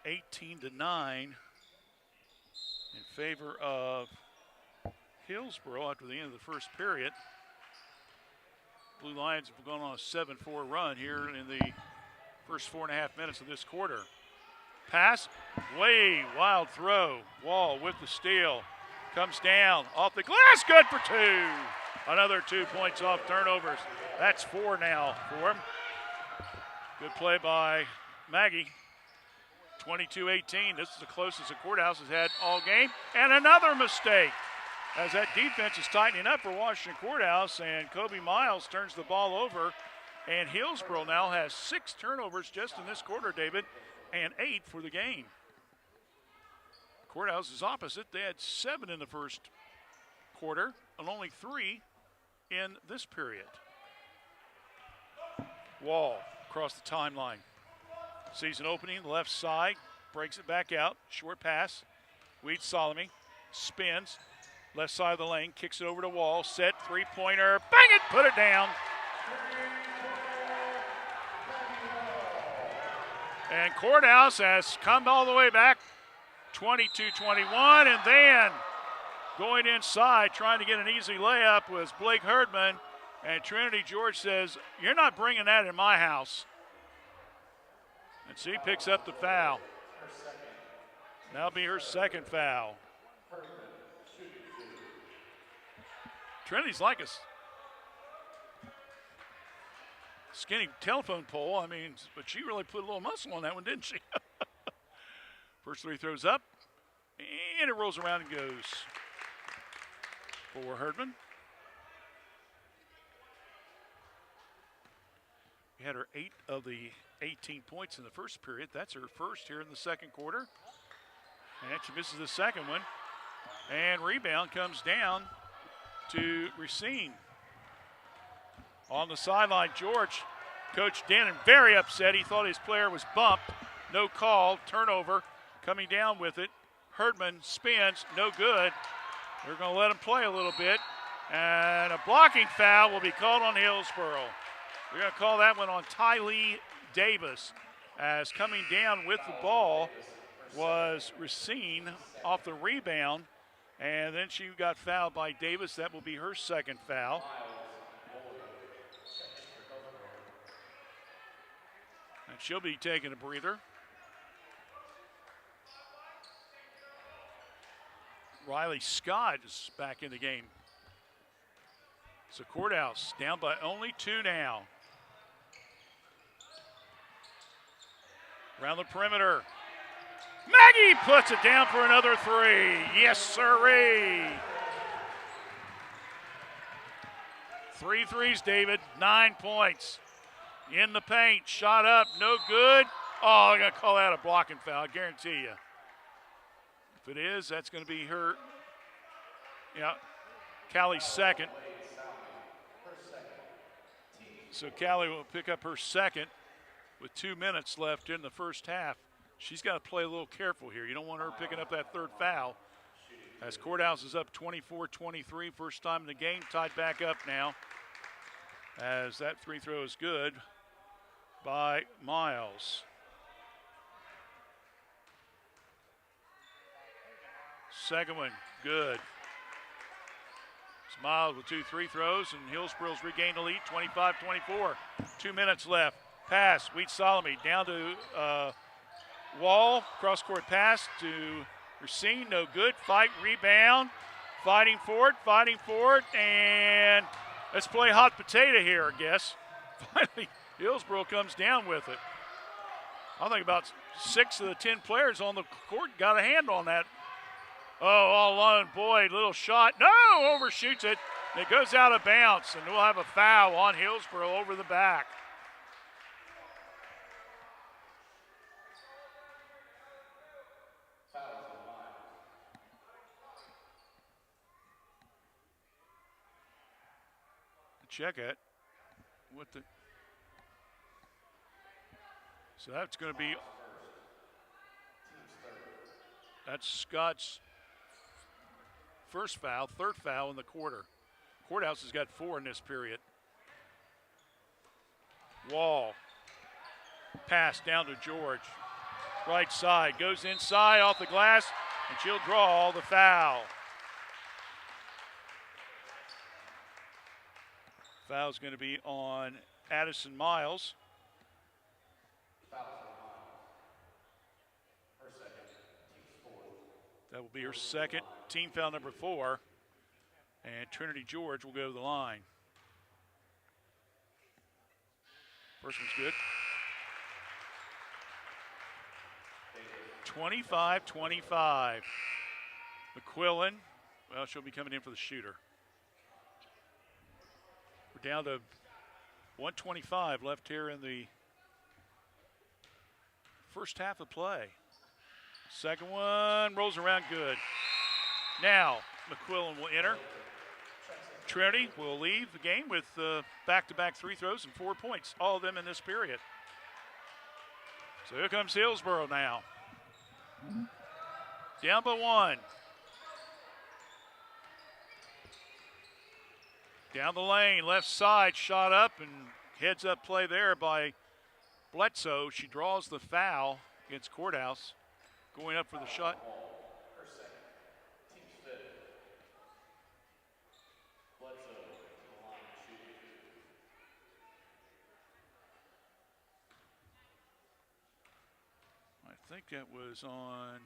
18-9 in favor of Hillsboro after the end of the first period. Blue Lions have gone on a 7-4 run here in the first 4.5 minutes of this quarter. Pass, way wild throw. Wall with the steal. Comes down off the glass, good for two. Another 2 points off turnovers. That's 4 now for him. Good play by Maggie. 22-18. This is the closest the Courthouse has had all game. And another mistake as that defense is tightening up for Washington Courthouse. And Kobe Miles turns the ball over. And Hillsboro now has 6 turnovers just in this quarter, David. and 8 for the game. Courthouse is opposite. They had 7 in the first quarter and only 3 in this period. Wall across the timeline. Sees an opening, left side, breaks it back out. Short pass. Weed Solomon spins. Left side of the lane, kicks it over to Wall. Set, three-pointer. Bang it, put it down. And Courthouse has come all the way back, 22-21, and then going inside, trying to get an easy layup was Blake Herdman, and Trinity George says, "You're not bringing that in my house." And she picks up the foul. That'll be her second foul. Trinity's like a skinny telephone pole, I mean, but she really put a little muscle on that one, didn't she? First three throws up, and it rolls around and goes for Herdman. We had her 8 of the 18 points in the first period. That's her first here in the second quarter. And she misses the second one. And rebound comes down to Racine. On the sideline, George, Coach Dennon, very upset. He thought his player was bumped. No call, turnover, coming down with it. Herdman spins, no good. They're going to let him play a little bit. And a blocking foul will be called on Hillsboro. We're going to call that one on Tylee Davis, as coming down with the ball was Racine off the rebound. And then she got fouled by Davis. That will be her second foul. And she'll be taking a breather. Riley Scott is back in the game. So Courthouse down by only 2 now. Around the perimeter. Maggie puts it down for another 3. Yes, sirree. 3 threes, David. 9 points. In the paint. Shot up. No good. Oh, I'm going to call that a blocking foul, I guarantee you. If it is, that's going to be her. Yeah, Callie's second. So Callie will pick up her second with 2 minutes left in the first half. She's got to play a little careful here. You don't want her picking up that third foul. As Courthouse is up 24-23, first time in the game, tied back up now. As that free throw is good by Miles. Second one, good. It's Miles with 2 free throws, and Hillsboro's regained the lead, 25-24. 2 minutes left. Pass, Wheat Solomon down to Wall, cross-court pass to Racine, no good. Fight, rebound, fighting for it, and let's play hot potato here, I guess. Finally, Hillsboro comes down with it. I think about 6 of the 10 players on the court got a hand on that. Oh, all alone, boy, little shot. No, overshoots it. It goes out of bounds, and we'll have a foul on Hillsboro over the back. Check it. What the? So that's going to be. That's Scott's first foul, third foul in the quarter. Courthouse has got 4 in this period. Wall. Pass down to George. Right side. Goes inside off the glass, and she'll draw the foul. Foul's going to be on Addison Miles. That will be her second, team foul number 4. And Trinity George will go to the line. First one's good. 25-25. McQuillan, well, she'll be coming in for the shooter. We're down to 125 left here in the first half of play. Second one rolls around good. Now, McQuillan will enter. Trinity will leave the game with back-to-back free throws and 4 points, all of them in this period. So here comes Hillsboro now. Down by 1. Down the lane, left side, shot up, and heads up play there by Bledsoe. She draws the foul against Courthouse, going up for the shot. I think that was on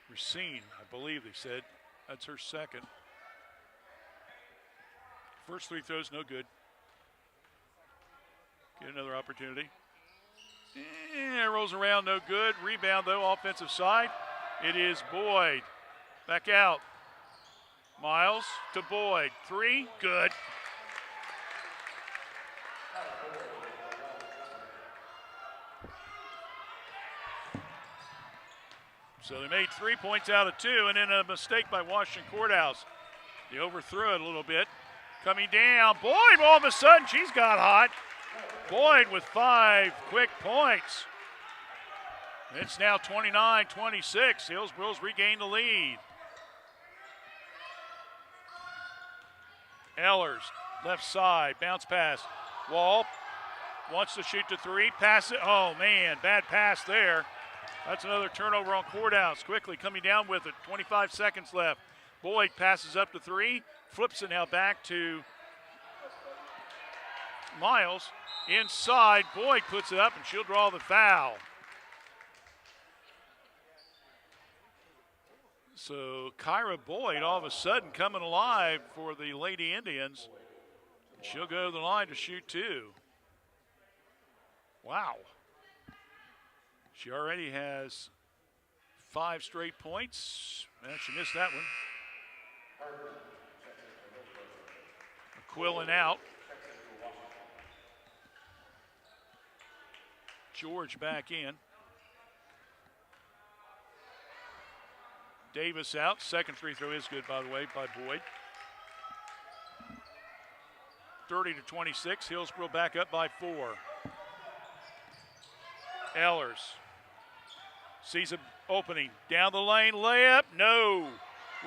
Racine, I believe they said. That's her second. First 3 throws, no good. Get another opportunity. Rolls around, no good. Rebound, though, offensive side. It is Boyd. Back out. Miles to Boyd. 3, good. So they made 3 points out of 2, and then a mistake by Washington Courthouse. They overthrew it a little bit. Coming down, Boyd, all of a sudden, she's got hot. Boyd with 5 quick points. It's now 29-26. Hillsboro's regained the lead. Ehlers, left side, bounce pass. Wall wants to shoot to 3, pass it. Oh, man, bad pass there. That's another turnover on Courthouse. Quickly coming down with it. 25 seconds left. Boyd passes up to 3. Flips it now back to Miles. Inside. Boyd puts it up, and she'll draw the foul. So Kyra Boyd all of a sudden coming alive for the Lady Indians. She'll go to the line to shoot 2. Wow. She already has 5 straight points. And she missed that one. McQuillan out. George back in. Davis out. Second free throw is good, by the way, by Boyd. 30-26. Hillsboro back up by 4. Ehlers sees an opening. Down the lane, layup, no.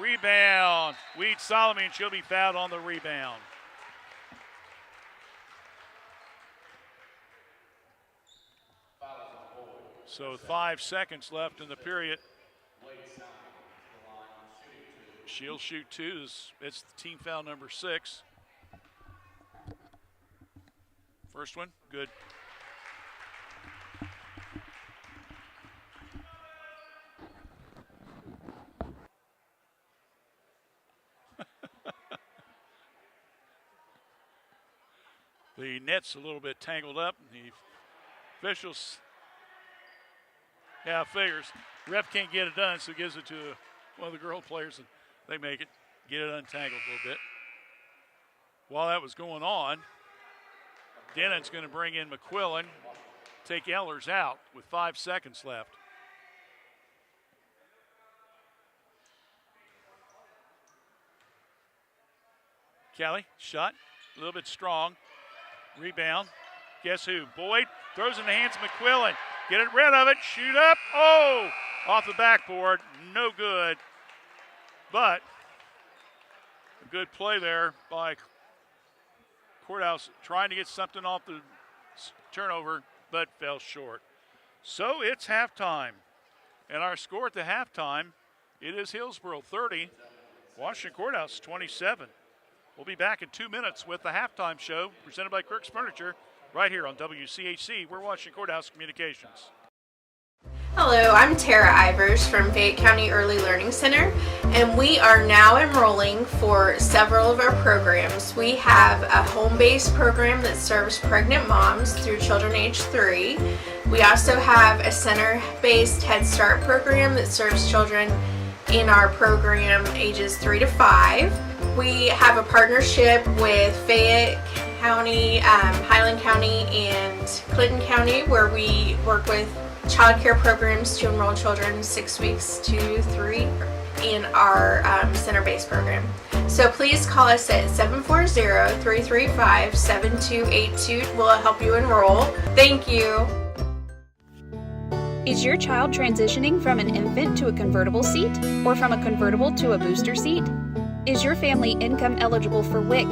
Rebound. Weed Solomon, she'll be fouled on the rebound. So 5 seconds left in the period. She'll shoot 2. It's team foul number 6. First one, good. The net's a little bit tangled up. The officials, figures. Ref can't get it done, so gives it to one of the girl players, and they make it, get it untangled a little bit. While that was going on, Denon's going to bring in McQuillan, take Ehlers out with 5 seconds left. Kelly, shot, a little bit strong. Rebound. Guess who? Boyd throws in the hands of McQuillan. Get it rid of it. Shoot up. Oh! Off the backboard. No good. But a good play there by Courthouse, trying to get something off the turnover, but fell short. So it's halftime. And our score at the halftime, it is Hillsboro 30, Washington Courthouse 27. We'll be back in 2 minutes with the halftime show presented by Kirk's Furniture right here on WCHC. We're Washington Courthouse Communications. Hello, I'm Tara Ivers from Fayette County Early Learning Center, and we are now enrolling for several of our programs. We have a home-based program that serves pregnant moms through children age 3. We also have a center-based Head Start program that serves children in our program ages 3 to 5. We have a partnership with Fayette County, Highland County, and Clinton County, where we work with child care programs to enroll children 6 weeks to 3 in our center-based program. So please call us at 740-335-7282. We'll help you enroll. Thank you. Is your child transitioning from an infant to a convertible seat or from a convertible to a booster seat? Is your family income eligible for WIC?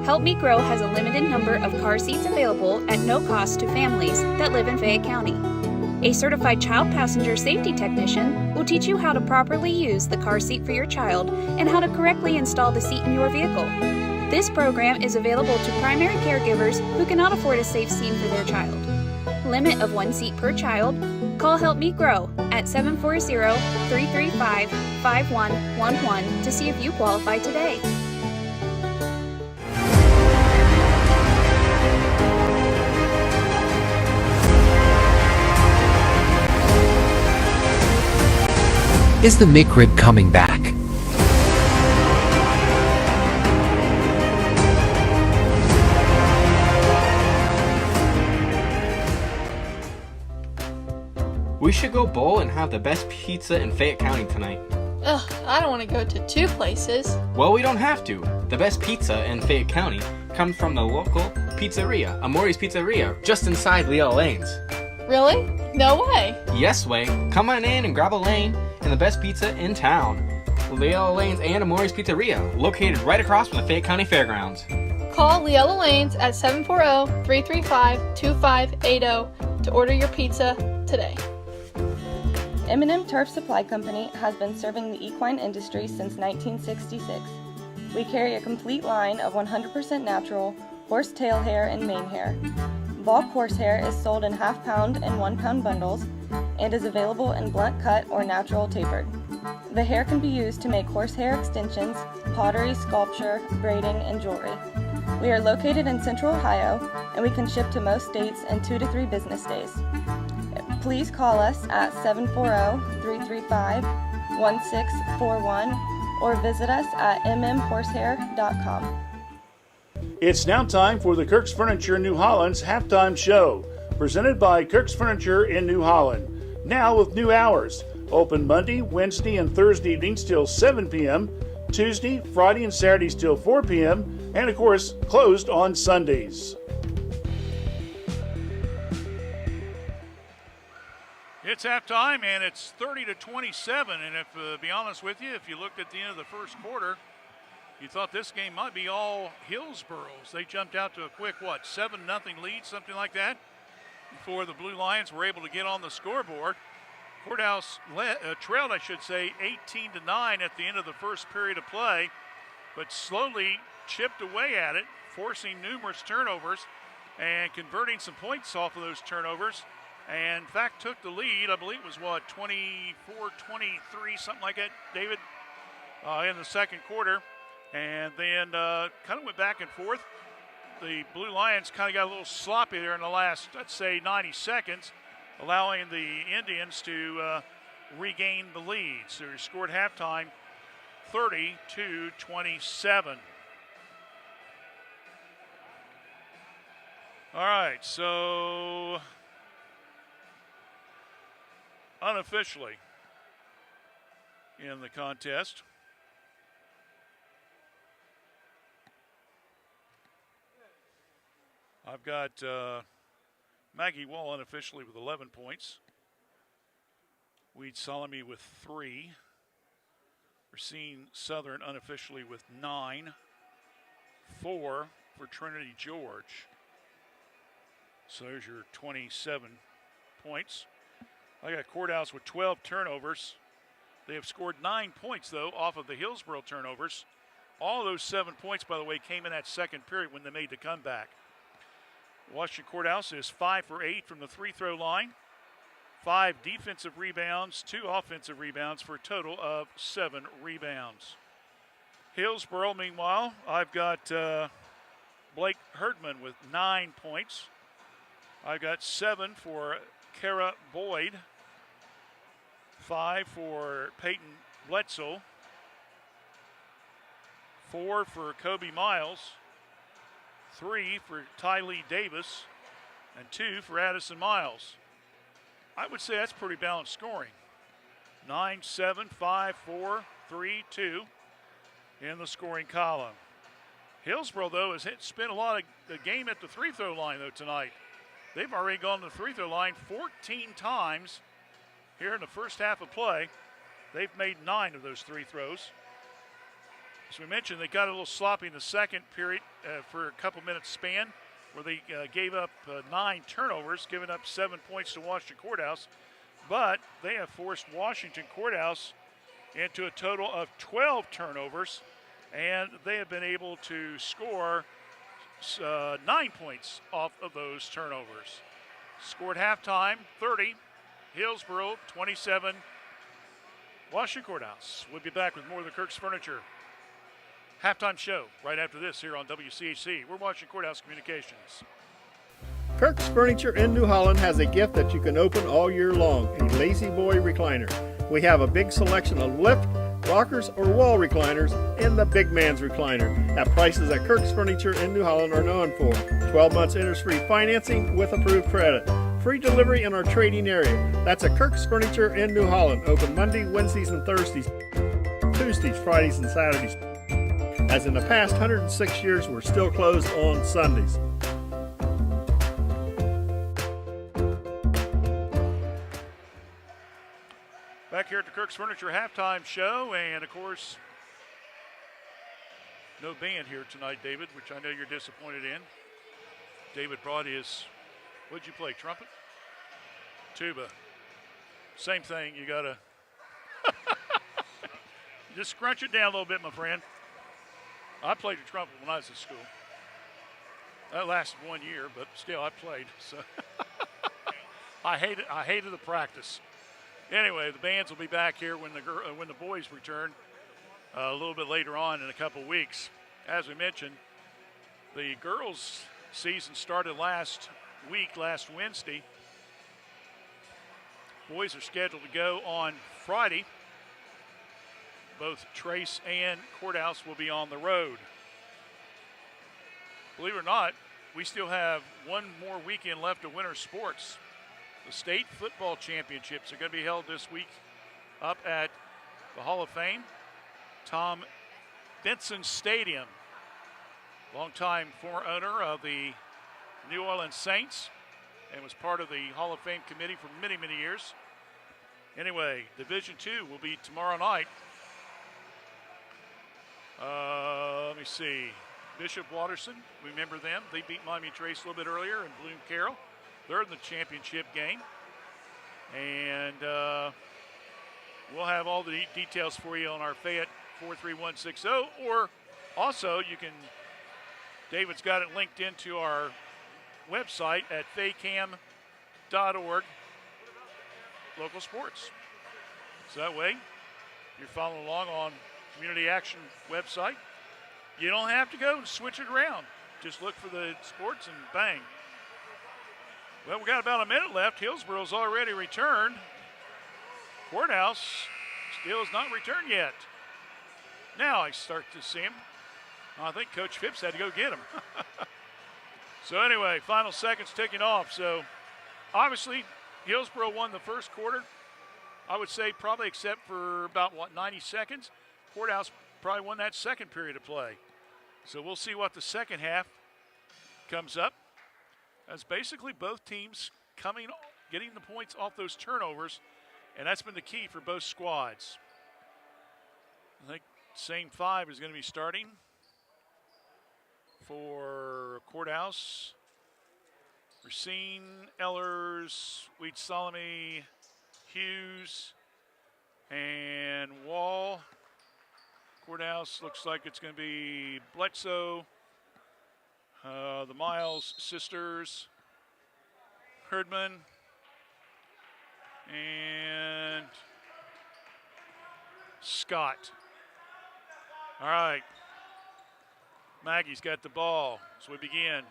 Help Me Grow has a limited number of car seats available at no cost to families that live in Fayette County. A certified child passenger safety technician will teach you how to properly use the car seat for your child and how to correctly install the seat in your vehicle. This program is available to primary caregivers who cannot afford a safe seat for their child. Limit of 1 seat per child. Call Help Me Grow at 740-335-5111 to see if you qualify today. Is the McRib coming back? We should go bowl and have the best pizza in Fayette County tonight. Ugh, I don't want to go to 2 places. Well, we don't have to. The best pizza in Fayette County comes from the local pizzeria, Amori's Pizzeria, just inside Leela Lanes. Really? No way. Yes way. Come on in and grab a lane and the best pizza in town. Leela Lanes and Amori's Pizzeria, located right across from the Fayette County Fairgrounds. Call Leela Lanes at 740-335-2580 to order your pizza today. M&M Turf Supply Company has been serving the equine industry since 1966. We carry a complete line of 100% natural horse tail hair and mane hair. Bulk horsehair is sold in half-pound and 1-pound bundles and is available in blunt cut or natural tapered. The hair can be used to make horsehair extensions, pottery, sculpture, braiding, and jewelry. We are located in Central Ohio, and we can ship to most states in 2 to 3 business days. Please call us at 740-335-1641 or visit us at mmhorsehair.com. It's now time for the Kirk's Furniture New Holland's halftime show, presented by Kirk's Furniture in New Holland. Now with new hours. Open Monday, Wednesday, and Thursday evenings till 7 p.m., Tuesday, Friday, and Saturdays till 4 p.m., and of course, closed on Sundays. It's halftime, and it's 30-27. And if, to be honest with you, if you looked at the end of the first quarter, you thought this game might be all Hillsboro's. They jumped out to a quick, 7-0 lead, something like that, before the Blue Lions were able to get on the scoreboard. Courthouse trailed, 18-9 at the end of the first period of play, but slowly chipped away at it, forcing numerous turnovers and converting some points off of those turnovers. And in fact took the lead. I believe it was 24-23, something like that, David, in the second quarter. And then kind of went back and forth. The Blue Lions kind of got a little sloppy there in the last, 90 seconds, allowing the Indians to regain the lead. So they scored halftime 30-27. All right, so unofficially in the contest, I've got Maggie Wall unofficially with 11 points. Weed Salami with 3. Racine Southern unofficially with 9. 4 for Trinity George. So there's your 27 points. I got Courthouse with 12 turnovers. They have scored 9 points, though, off of the Hillsboro turnovers. All those 7 points, by the way, came in that second period when they made the comeback. Washington Courthouse is 5 for 8 from the free throw line. 5 defensive rebounds, 2 offensive rebounds for a total of 7 rebounds. Hillsboro, meanwhile, I've got Blake Herdman with 9 points. I've got 7 for Kara Boyd. 5 for Peyton Bledsoe. 4 for Kobe Miles. 3 for Tylee Davis, and 2 for Addison Miles. I would say that's pretty balanced scoring. 9, 7, 5, 4, 3, 2 in the scoring column. Hillsboro, though, has spent a lot of the game at the free throw line, though, tonight. They've already gone to the free throw line 14 times here in the first half of play. They've made 9 of those free throws. As we mentioned, they got a little sloppy in the second period for a couple minutes span, where they gave up 9 turnovers, giving up 7 points to Washington Courthouse. But they have forced Washington Courthouse into a total of 12 turnovers, and they have been able to score 9 points off of those turnovers. Scored halftime, 30. Hillsboro, 27. Washington Courthouse. We'll be back with more of the Kirk's Furniture halftime show right after this here on WCHC. We're Washington Courthouse Communications. Kirk's Furniture in New Holland has a gift that you can open all year long, a Lazy Boy recliner. We have a big selection of lift, rockers, or wall recliners, and the big man's recliner at prices that Kirk's Furniture in New Holland are known for. 12 months interest-free financing with approved credit. Free delivery in our trading area. That's at Kirk's Furniture in New Holland. Open Monday, Wednesdays, and Thursdays. Tuesdays, Fridays, and Saturdays. As in the past 106 years, we're still closed on Sundays. Back here at the Kirk's Furniture halftime show, and of course, no band here tonight, David, which I know you're disappointed in. David brought his, what'd you play, trumpet? Tuba. Same thing, you gotta just scrunch it down a little bit, my friend. I played the trumpet when I was in school. That lasted 1 year, but still I played, so I hated the practice. Anyway, the bands will be back here when the boys return a little bit later on in a couple weeks. As we mentioned, the girls' season started last Wednesday. Boys are scheduled to go on Friday. Both Trace and Courthouse will be on the road. Believe it or not, we still have one more weekend left of winter sports. The state football championships are going to be held this week up at the Hall of Fame, Tom Benson Stadium. Longtime former owner of the New Orleans Saints and was part of the Hall of Fame committee for many, many years. Anyway, Division II will be tomorrow night. Let me see. Bishop Watterson, remember them. They beat Miami Trace a little bit earlier, and Bloom Carroll. They're in the championship game. And we'll have all the details for you on our Fayette 43160. Or also, David's got it linked into our website at faycam.org, local sports. So that way, if you're following along on Community Action website, you don't have to go and switch it around. Just look for the sports and bang. Well, we got about a minute left. Hillsboro's already returned. Courthouse still has not returned yet. Now I start to see him. I think Coach Phipps had to go get him. So anyway, final seconds ticking off. So obviously Hillsboro won the first quarter. I would say probably except for about, 90 seconds. Courthouse probably won that second period of play. So we'll see what the second half comes up. As basically both teams getting the points off those turnovers, and that's been the key for both squads. I think same five is going to be starting for Courthouse. Racine, Ellers, Weed Salome, Hughes, and Wall. Courthouse looks like it's going to be Bledsoe, the Miles sisters, Herdman, and Scott. All right. Maggie's got the ball. So we begin.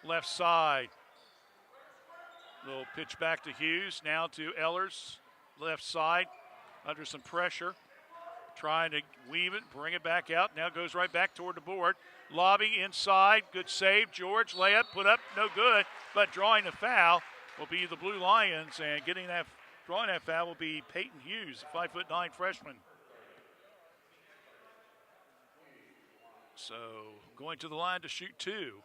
Left side. Little pitch back to Hughes. Now to Ellers. Left side. Under some pressure. trying to weave it, bring it back out. Now goes right back toward the board. Lobby inside, good save. George, layup, put up, no good. But drawing the foul will be the Blue Lions, and drawing that foul will be Peyton Hughes, a 5'9" freshman. So going to the line to shoot 2.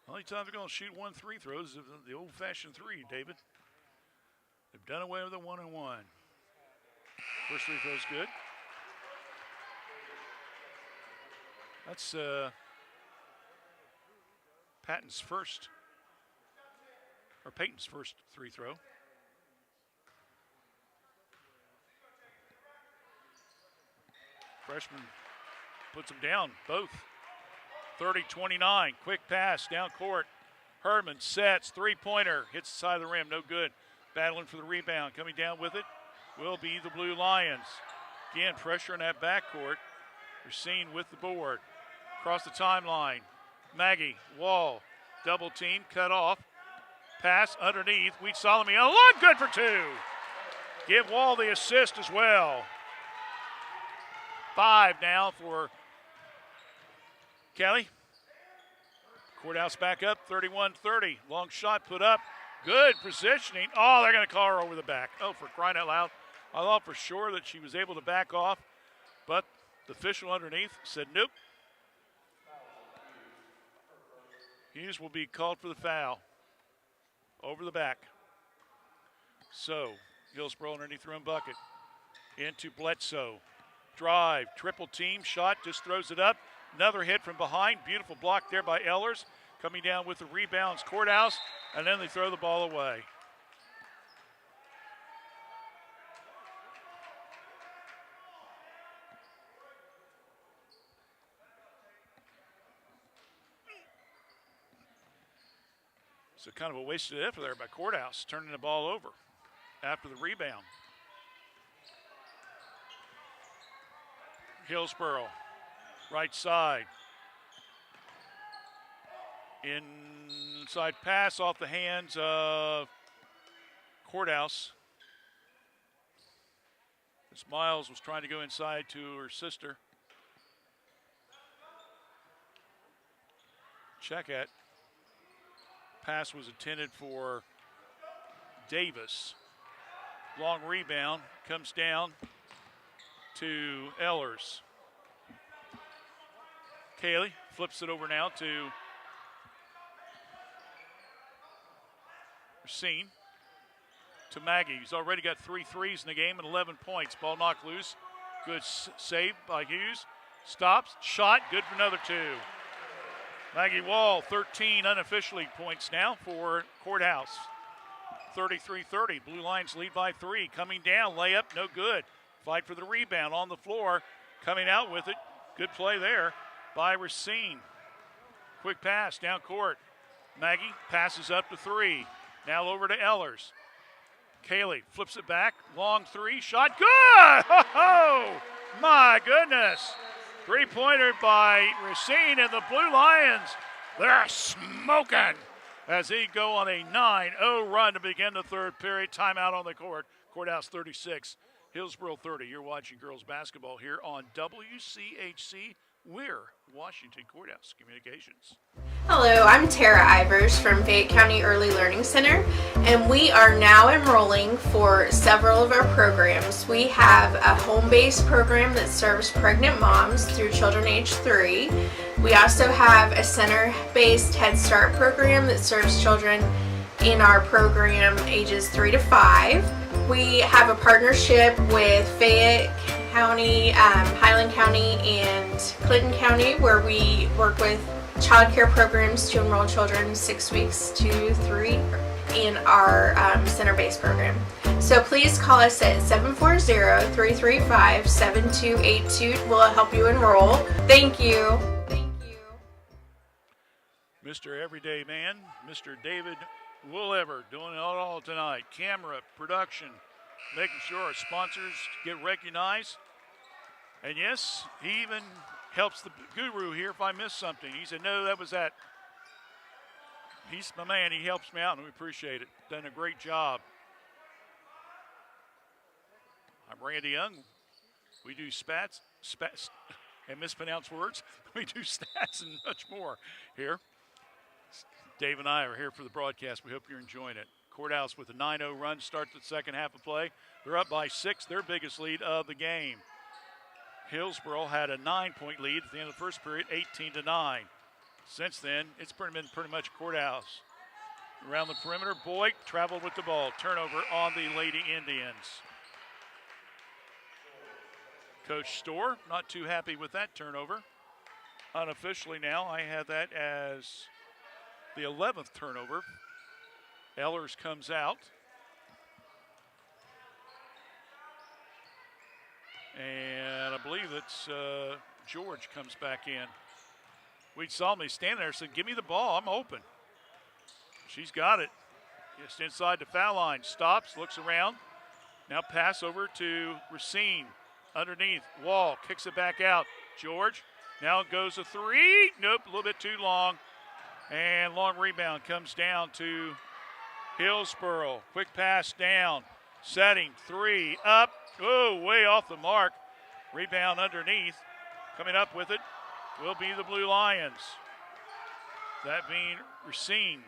Only time they're going to shoot 1 free throws is the old-fashioned 3, David. They've done away with the 1-and-1. First free throw's good. That's Peyton's first free throw. Freshman puts them down, both. 30-29, quick pass down court. Herdman sets, three-pointer, hits the side of the rim, no good. Battling for the rebound, coming down with it will be the Blue Lions. Again, pressure in that backcourt. Racine with the board. Across the timeline, Maggie, Wall, double team, cut off. Pass underneath, Wheat Solomon, a lot good for 2. Give Wall the assist as well. 5 now for Kelly. Courthouse back up, 31-30. Long shot put up. Good positioning. Oh, they're going to call her over the back. Oh, for crying out loud. I thought for sure that she was able to back off, but the official underneath said nope. Hughes will be called for the foul. Over the back. So, Hillsboro underneath their own bucket. Into Bledsoe. Drive, triple team, shot, just throws it up. Another hit from behind. Beautiful block there by Ehlers. Coming down with the rebounds, Courthouse, and then they throw the ball away. So kind of a wasted effort there by Courthouse, turning the ball over after the rebound. Hillsboro, right side. Inside pass off the hands of Courthouse. As Miles was trying to go inside to her sister. Check it. Pass was intended for Davis. Long rebound, comes down to Ehlers. Kaylee flips it over now to Racine. To Maggie, who's already got 3 threes in the game and 11 points. Ball knocked loose. Good save by Hughes. Stops, shot, good for another 2. Maggie Wall, 13 unofficially points now for Courthouse. 33-30. Blue Lions lead by 3. Coming down, layup, no good. Fight for the rebound on the floor. Coming out with it. Good play there by Racine. Quick pass down court. Maggie passes up to 3. Now over to Ehlers. Kaylee flips it back. Long 3. Shot good! Oh, my goodness. 3-pointer by Racine, and the Blue Lions, they're smoking as they go on a 9-0 run to begin the third period. Timeout on the court. Courthouse 36, Hillsboro 30. You're watching girls basketball here on WCHC. We're Washington Courthouse Communications. Hello, I'm Tara Ivers from Fayette County Early Learning Center, and we are now enrolling for several of our programs. We have a home-based program that serves pregnant moms through children age 3. We also have a center-based Head Start program that serves children in our program ages 3 to 5. We have a partnership with Fayette County, Highland County, and Clinton County, where we work with child care programs to enroll children 6 weeks to 3 in our center-based program. So please call us at 740-335-7282. We'll help you enroll. Thank you. Mr. Everyday Man, Mr. David Woolever, doing it all tonight. Camera, production, making sure our sponsors get recognized. And yes, he even helps the guru here if I miss something. He said, no, that was that. He's my man. He helps me out, and we appreciate it. Done a great job. I'm Randy Young. We do spats, and mispronounce words. We do stats and much more here. Dave and I are here for the broadcast. We hope you're enjoying it. Courthouse with a 9-0 run to start the second half of play. They're up by 6, their biggest lead of the game. Hillsboro had a 9-point lead at the end of the first period, 18-9. Since then, it's been pretty much Courthouse. Around the perimeter, Boyd traveled with the ball. Turnover on the Lady Indians. Coach Storr not too happy with that turnover. Unofficially now, I have that as the 11th turnover. Ellers comes out. And I believe it's George comes back in. We saw me standing there and said, give me the ball, I'm open. She's got it. Just inside the foul line. Stops, looks around. Now pass over to Racine. Underneath, Wall, kicks it back out. George, now goes a 3. Nope, a little bit too long. And long rebound comes down to Hillsboro. Quick pass down. Setting, 3, up. Oh, way off the mark. Rebound underneath. Coming up with it will be the Blue Lions. That being Racine.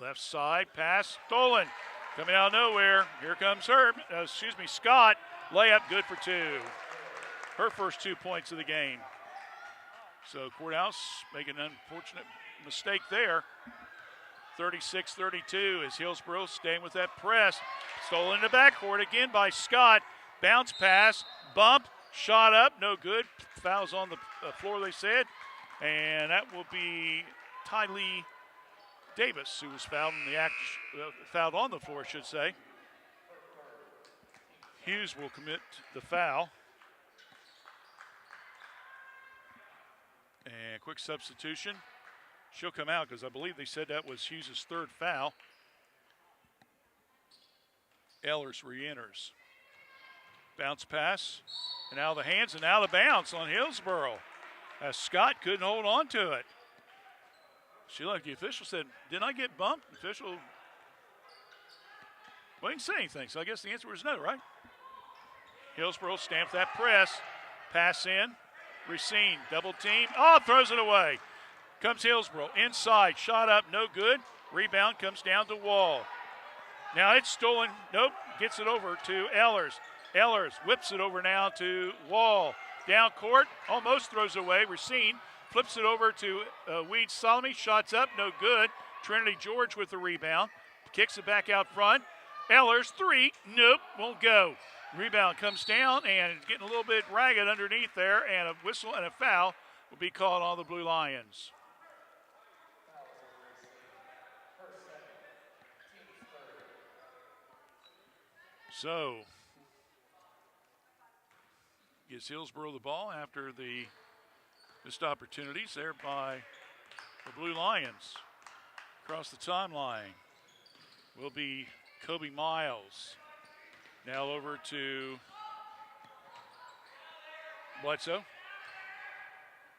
Left side, pass, stolen. Coming out of nowhere, here comes Scott. Layup, good for 2. Her first 2 points of the game. So Courthouse making an unfortunate mistake there. 36-32 as Hillsboro staying with that press. Stolen in the backcourt again by Scott. Bounce pass, bump, shot up, no good. Fouls on the floor, they said. And that will be Tylee Davis, who was fouled in the fouled on the floor, I should say. Hughes will commit the foul. And quick substitution. She'll come out because I believe they said that was Hughes' 3rd foul. Ellers re-enters. Bounce pass. And out of the hands and out of bounds on Hillsboro. As Scott couldn't hold on to it. She looked, the official said, didn't I get bumped? The official, well, he didn't say anything, so I guess the answer was no, right? Hillsboro stamps that press. Pass in. Racine, double team. Oh, throws it away. Comes Hillsboro. Inside, shot up, no good. Rebound comes down to Wall. Now it's stolen. Nope, gets it over to Ellers. Ellers whips it over now to Wall. Down court, almost throws away. Racine flips it over to Weed Solomon. Shots up, no good. Trinity George with the rebound. Kicks it back out front. Ellers, 3. Nope, won't go. Rebound comes down, and it's getting a little bit ragged underneath there, and a whistle and a foul will be called on the Blue Lions. So, gives Hillsboro the ball after the missed opportunities there by the Blue Lions. Across the timeline will be Kobe Miles. Now over to Bledsoe.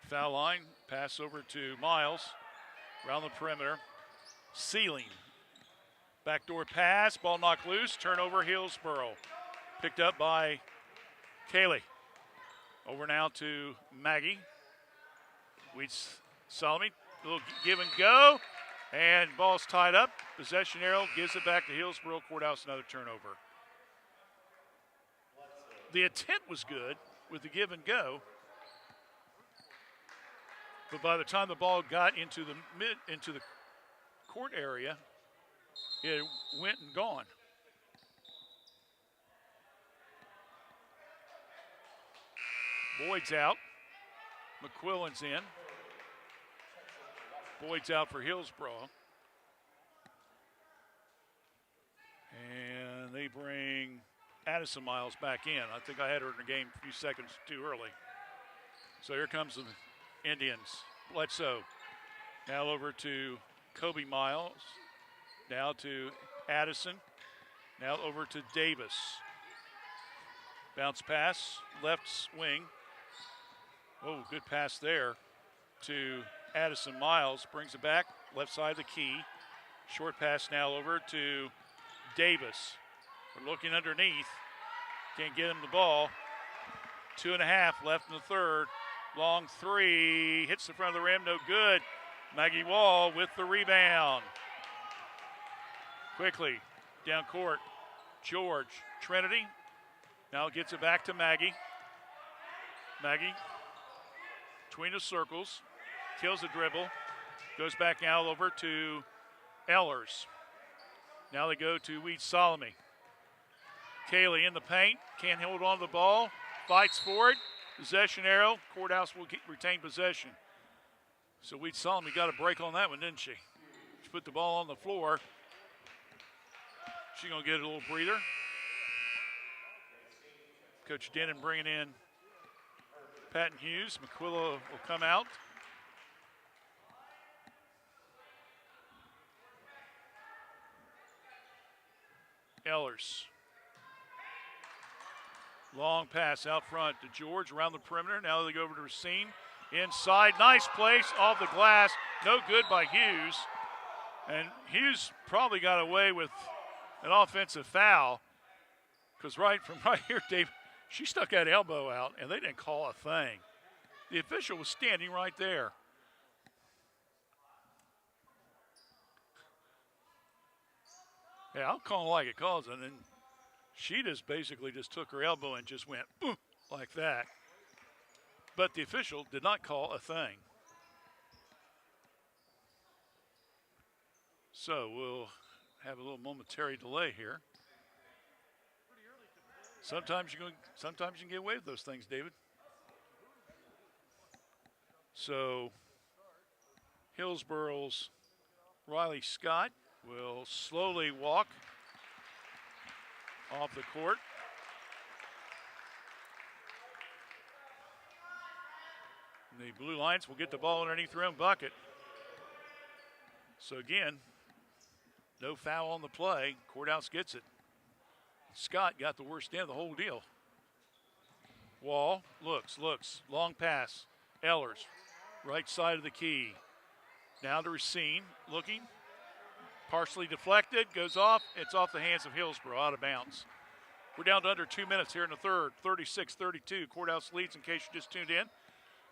Foul line, pass over to Miles. Around the perimeter. Sealing. Backdoor pass, ball knocked loose, turnover Hillsboro. Picked up by Kaylee. Over now to Maggie. Solomon, little give and go. And ball's tied up. Possession arrow gives it back to Hillsboro. Courthouse, another turnover. The intent was good with the give and go. But by the time the ball got into the court area, it went and gone. Boyd's out. McQuillan's in. Boyd's out for Hillsboro. And they bring Addison Miles back in. I think I had her in the game a few seconds too early. So here comes the Indians. Bledsoe. Now over to Kobe Miles. Now to Addison. Now over to Davis. Bounce pass, left wing. Oh, good pass there to Addison Miles. Brings it back, left side of the key. Short pass now over to Davis. We're looking underneath. Can't get him the ball. 2.5 left in the third. Long three. Hits the front of the rim. No good. Maggie Wall with the rebound. Quickly down court. George. Trinity. Now gets it back to Maggie. Maggie between the circles. Kills the dribble. Goes back now over to Ellers. Now they go to Weed Solomon. Kaylee in the paint. Can't hold on to the ball. Fights for it. Possession arrow. Courthouse will retain possession. So Weed Solomon got a break on that one, didn't she? She put the ball on the floor. She's going to get a little breather. Coach Denon bringing in Patton Hughes. McQuilla will come out. Ellers. Long pass out front to George around the perimeter. Now they go over to Racine. Inside, nice place off the glass. No good by Hughes. And Hughes probably got away with an offensive foul because right here, Dave, she stuck that elbow out and they didn't call a thing. The official was standing right there. Yeah, I'll call it like it calls it. And she just basically just took her elbow and just went like that. But the official did not call a thing. So we'll have a little momentary delay here. Sometimes you can get away with those things, David. So Hillsboro's Riley Scott will slowly walk off the court. The Blue Lions will get the ball underneath their own bucket. So again, no foul on the play. Courthouse gets it. Scott got the worst end of the whole deal. Wall looks. Long pass. Ellers, right side of the key. Now to Racine, looking. Partially deflected, goes off. It's off the hands of Hillsboro, out of bounds. We're down to under 2 minutes here in the third. 36-32. Courthouse leads in case you just tuned in.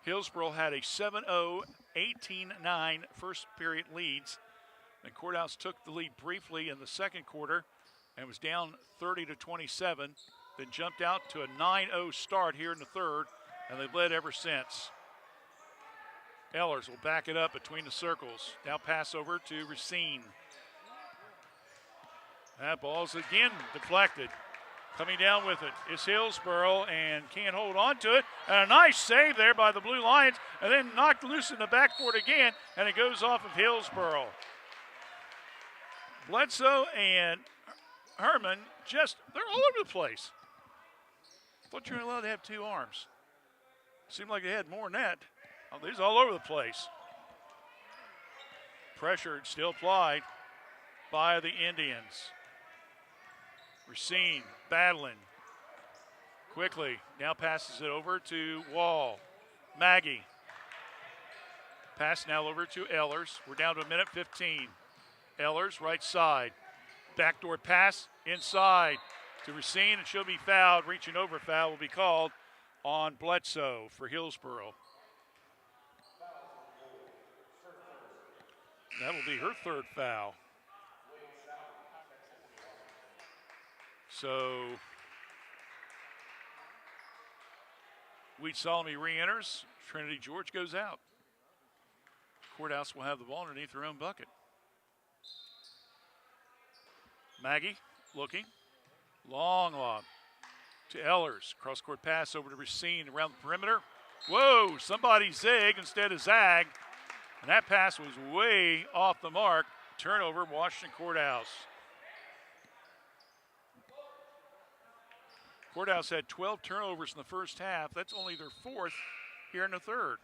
Hillsboro had a 7-0, 18-9 first period leads. And Courthouse took the lead briefly in the second quarter and was down 30-27. Then jumped out to a 9-0 start here in the third, and they've led ever since. Ellers will back it up between the circles. Now pass over to Racine. That ball's again deflected. Coming down with it is Hillsboro and can't hold on to it. And a nice save there by the Blue Lions, and then knocked loose in the backcourt again, and it goes off of Hillsboro. Bledsoe and Herman they're all over the place. Thought you were allowed to have two arms. Seemed like they had more than that. Oh, these all over the place. Pressure still applied by the Indians. Racine battling quickly. Now passes it over to Wall. Maggie. Pass now over to Ellers. We're down to a minute 15. Ellers, right side. Backdoor pass inside to Racine, and she'll be fouled. Reaching over foul will be called on Bledsoe for Hillsboro. That will be her third foul. So Weed Solomon re-enters. Trinity George goes out. Courthouse will have the ball underneath their own bucket. Maggie looking. Long lob to Ellers. Cross-court pass over to Racine around the perimeter. Whoa, somebody zig instead of zag. And that pass was way off the mark. Turnover, Washington Courthouse. Courthouse had 12 turnovers in the first half. That's only their fourth here in the third.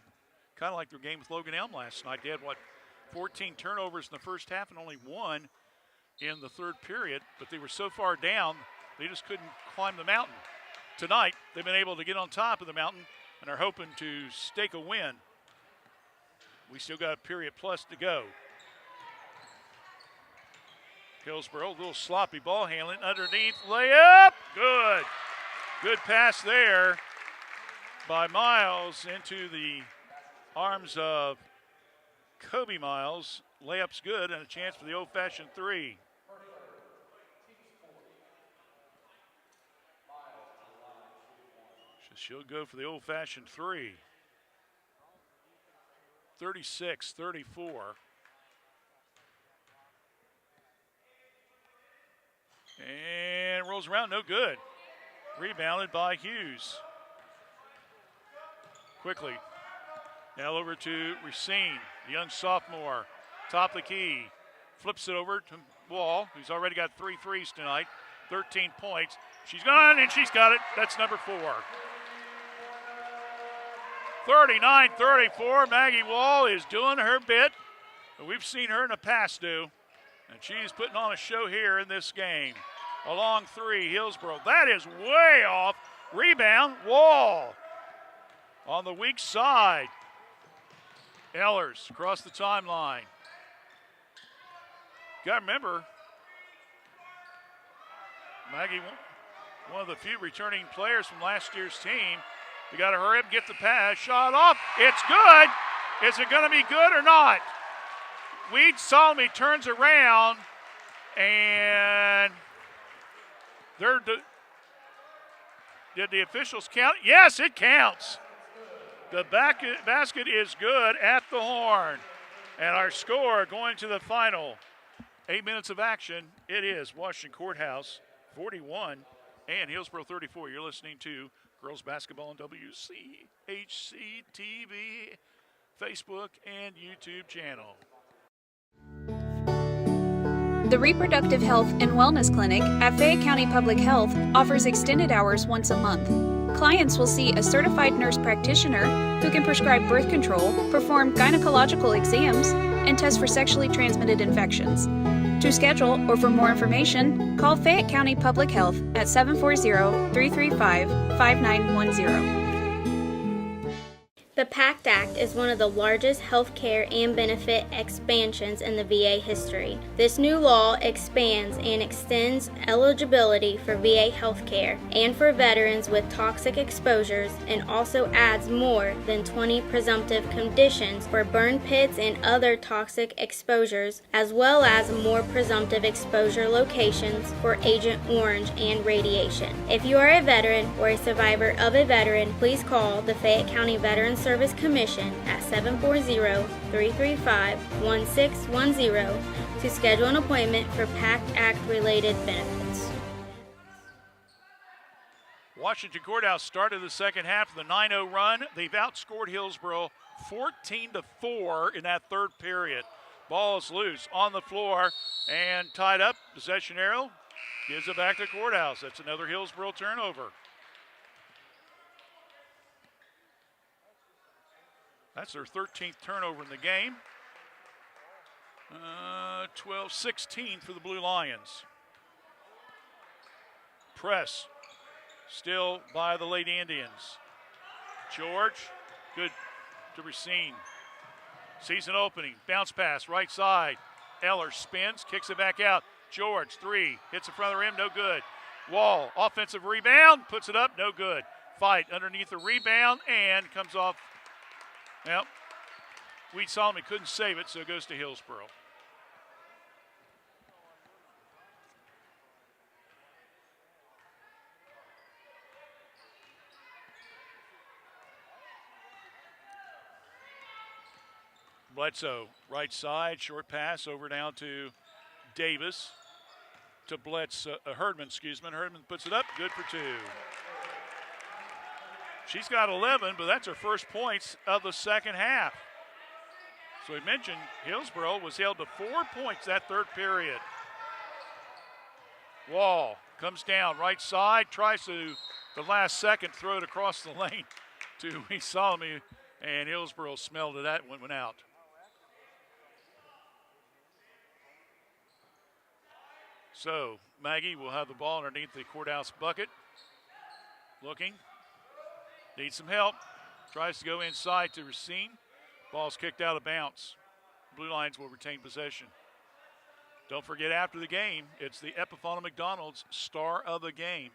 Kind of like their game with Logan Elm last night. They had, 14 turnovers in the first half and only one in the third period. But they were so far down, they just couldn't climb the mountain. Tonight, they've been able to get on top of the mountain and are hoping to stake a win. We still got a period plus to go. Hillsboro, a little sloppy ball handling. Underneath, layup. Good. Good pass there by Miles into the arms of Kobe Miles. Layup's good and a chance for the old-fashioned three. She'll go for the old-fashioned three. 36-34. And rolls around, no good. Rebounded by Hughes. Quickly. Now over to Racine, the young sophomore. Top of the key. Flips it over to Wall, who's already got 3 threes tonight. 13 points. She's gone, and she's got it. That's number 4. 39-34. Maggie Wall is doing her bit. We've seen her in the past do. And she's putting on a show here in this game. A long three, Hillsboro. That is way off. Rebound, Wall. On the weak side. Ellers across the timeline. Got to remember, Maggie, one of the few returning players from last year's team. You got to hurry up and get the pass. Shot off. It's good. Is it going to be good or not? Weed Solomon turns around, and did the officials count? Yes, it counts. The basket is good at the horn. And our score going to the final 8 minutes of action, it is Washington Courthouse 41 and Hillsboro 34. You're listening to Girls Basketball on WCHC TV, Facebook, and YouTube channel. The Reproductive Health and Wellness Clinic at Fayette County Public Health offers extended hours once a month. Clients will see a certified nurse practitioner who can prescribe birth control, perform gynecological exams, and test for sexually transmitted infections. To schedule or for more information, call Fayette County Public Health at 740-335-5910. The PACT Act is one of the largest health care and benefit expansions in the VA history. This new law expands and extends eligibility for VA health care and for veterans with toxic exposures, and also adds more than 20 presumptive conditions for burn pits and other toxic exposures, as well as more presumptive exposure locations for Agent Orange and radiation. If you are a veteran or a survivor of a veteran, please call the Fayette County Veterans Service Commission at 740-335-1610 to schedule an appointment for PACT Act related benefits. Washington Courthouse started the second half of the 9-0 run. They've outscored Hillsboro 14-4 in that third period. Ball is loose on the floor and tied up. Possession arrow gives it back to Courthouse. That's another Hillsboro turnover. That's their 13th turnover in the game. 12-16 for the Blue Lions. Press still by the Lady Indians. George, good to Racine. Sees an opening, bounce pass, right side. Eller spins, kicks it back out. George, 3, hits in front of the rim, no good. Wall, offensive rebound, puts it up, no good. Fight underneath the rebound and comes off. Well, Weed Solomon couldn't save it, so it goes to Hillsboro. Bledsoe, right side, short pass over down to Davis. To Herdman, Herdman puts it up, good for 2. She's got 11, but that's her first points of the second half. So we mentioned Hillsboro was held to 4 points that third period. Wall comes down, right side, tries to, the last second, throw it across the lane to Weed Solomon, and Hillsboro smelled it out and went out. So Maggie will have the ball underneath the Courthouse bucket. Looking. Needs some help. Tries to go inside to Racine. Ball's kicked out of bounds. Blue Lions will retain possession. Don't forget, after the game, it's the Epifana McDonald's Star of the Game.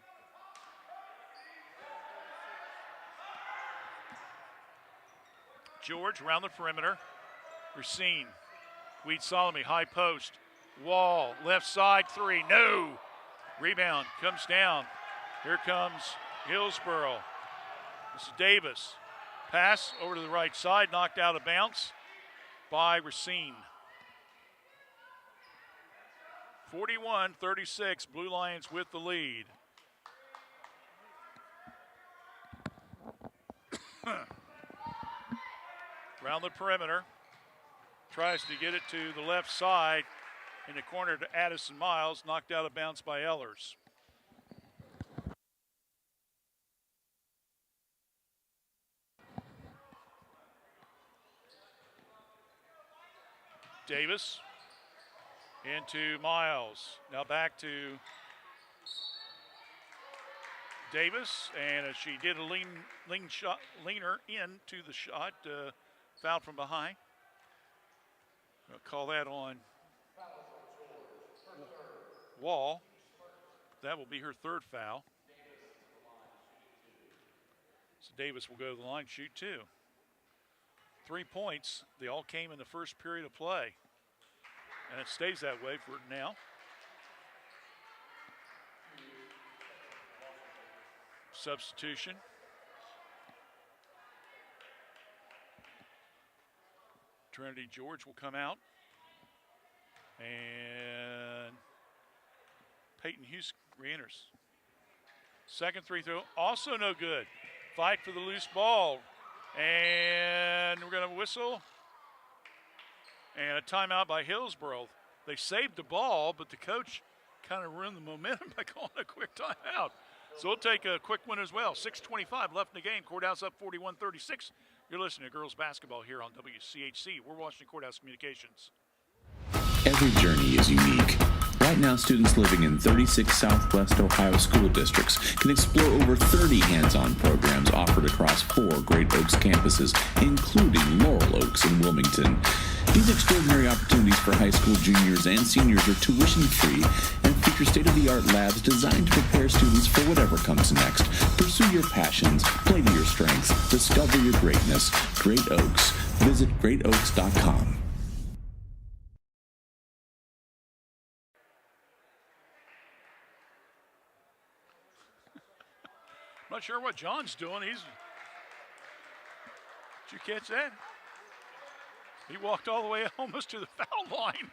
George around the perimeter. Racine. Weed Solomon, high post. Wall, left side, three. No! Rebound comes down. Here comes Hillsboro. This is Davis. Pass over to the right side, knocked out of bounds by Racine. 41-36, Blue Lions with the lead. Around the perimeter. Tries to get it to the left side. In the corner to Addison Miles, knocked out of bounds by Ellers. Davis into Miles. Now back to Davis, and she did a leaner into the shot, foul from behind. I'll call that on Wall. That will be her third foul. So Davis will go to the line, shoot two. 3 points. They all came in the first period of play. And it stays that way for now. Substitution. Trinity George will come out. And Peyton Hughes re-enters. Second free throw, also no good. Fight for the loose ball. And we're going to whistle. And a timeout by Hillsboro. They saved the ball, but the coach kind of ruined the momentum by calling a quick timeout. So we'll take a quick one as well. 6:25 left in the game. Courthouse up 41-36. You're listening to girls basketball here on WCHC. We're Washington Courthouse Communications. Every journey is unique. Right now, students living in 36 Southwest Ohio school districts can explore over 30 hands-on programs offered across 4 Great Oaks campuses, including Laurel Oaks and Wilmington. These extraordinary opportunities for high school juniors and seniors are tuition-free and feature state-of-the-art labs designed to prepare students for whatever comes next. Pursue your passions, play to your strengths, discover your greatness. Great Oaks. Visit greatoaks.com. Not sure what John's doing. Did you catch that? He walked all the way almost to the foul line.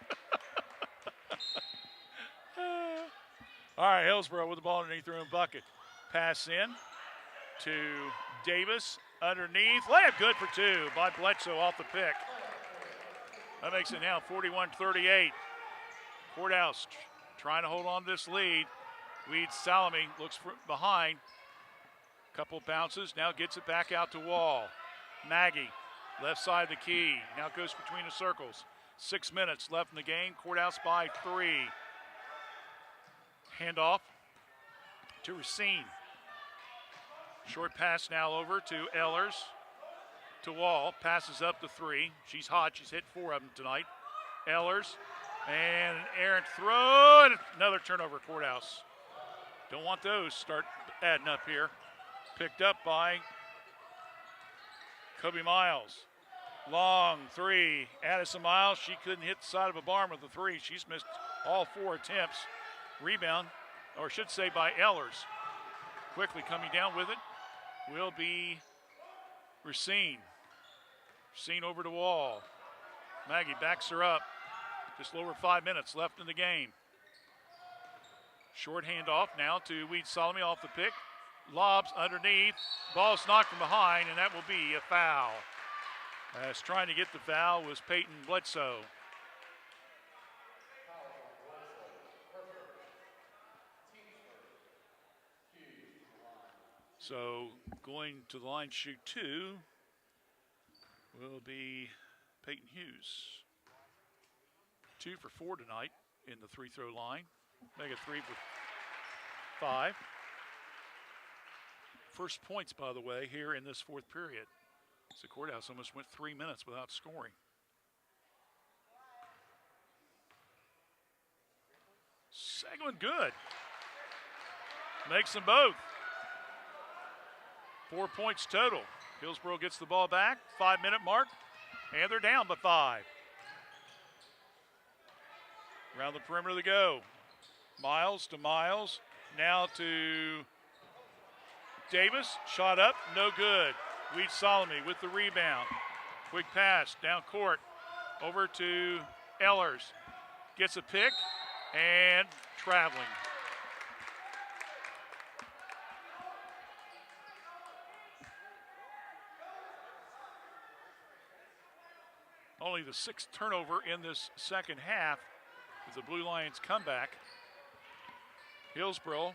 All right, Hillsboro with the ball underneath their own bucket. Pass in to Davis underneath. Layup good for two by Bledsoe off the pick. That makes it now 41-38. Courthouse trying to hold on to this lead. Weed Salome looks behind. Couple bounces, now gets it back out to Wall. Maggie, left side of the key, now goes between the circles. 6 minutes left in the game, Courthouse by 3. Handoff to Racine. Short pass now over to Ellers. To Wall, passes up to 3. She's hot, she's hit 4 of them tonight. Ellers, and an errant throw, and another turnover, Courthouse. Don't want those, start adding up here. Picked up by Kobe Miles. Long 3. Addison Miles, she couldn't hit the side of a barn with the 3. She's missed all 4 attempts. Rebound, or I should say by Ellers. Quickly coming down with it will be Racine. Racine over to Wall. Maggie backs her up. Just over 5 minutes left in the game. Short handoff now to Weed Salome off the pick. Lobs underneath, ball's knocked from behind, and that will be a foul. As trying to get the foul was Peyton Bledsoe. So going to the line, shoot 2 will be Peyton Hughes. 2 for 4 tonight in the free throw line. Make it 3 for 5. First points, by the way, here in this fourth period. So Courthouse almost went 3 minutes without scoring. Second one good. Makes them both. 4 points total. Hillsboro gets the ball back, 5-minute mark, and they're down by 5. Around the perimeter they go. Miles to Miles, now to Davis, shot up, no good. Weed Solomon with the rebound. Quick pass, down court, over to Ehlers. Gets a pick, and traveling. Only the 6th turnover in this second half as the Blue Lions come back. Hillsboro,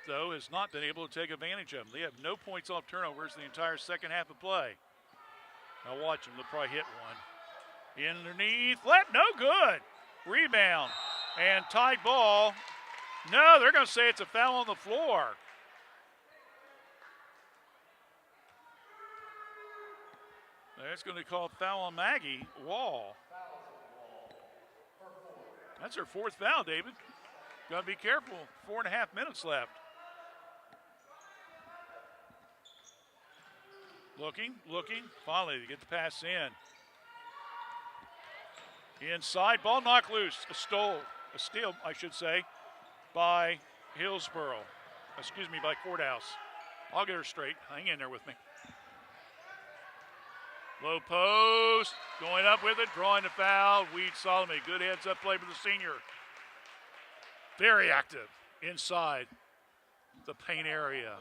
though, has not been able to take advantage of them. They have no points off turnovers the entire second half of play. Now watch them, they'll probably hit one. Underneath, no good. Rebound, and tied ball. No, they're going to say it's a foul on the floor. That's going to call foul on Maggie Wall. That's her 4th foul, David. Got to be careful. 4.5 minutes left. Looking. Finally, to get the pass in. Inside, ball knocked loose. A steal, I should say, by Hillsboro. By Courthouse. I'll get her straight. Hang in there with me. Low post, going up with it, drawing the foul. Weed Solomon, good heads-up play for the senior. Very active inside the paint area.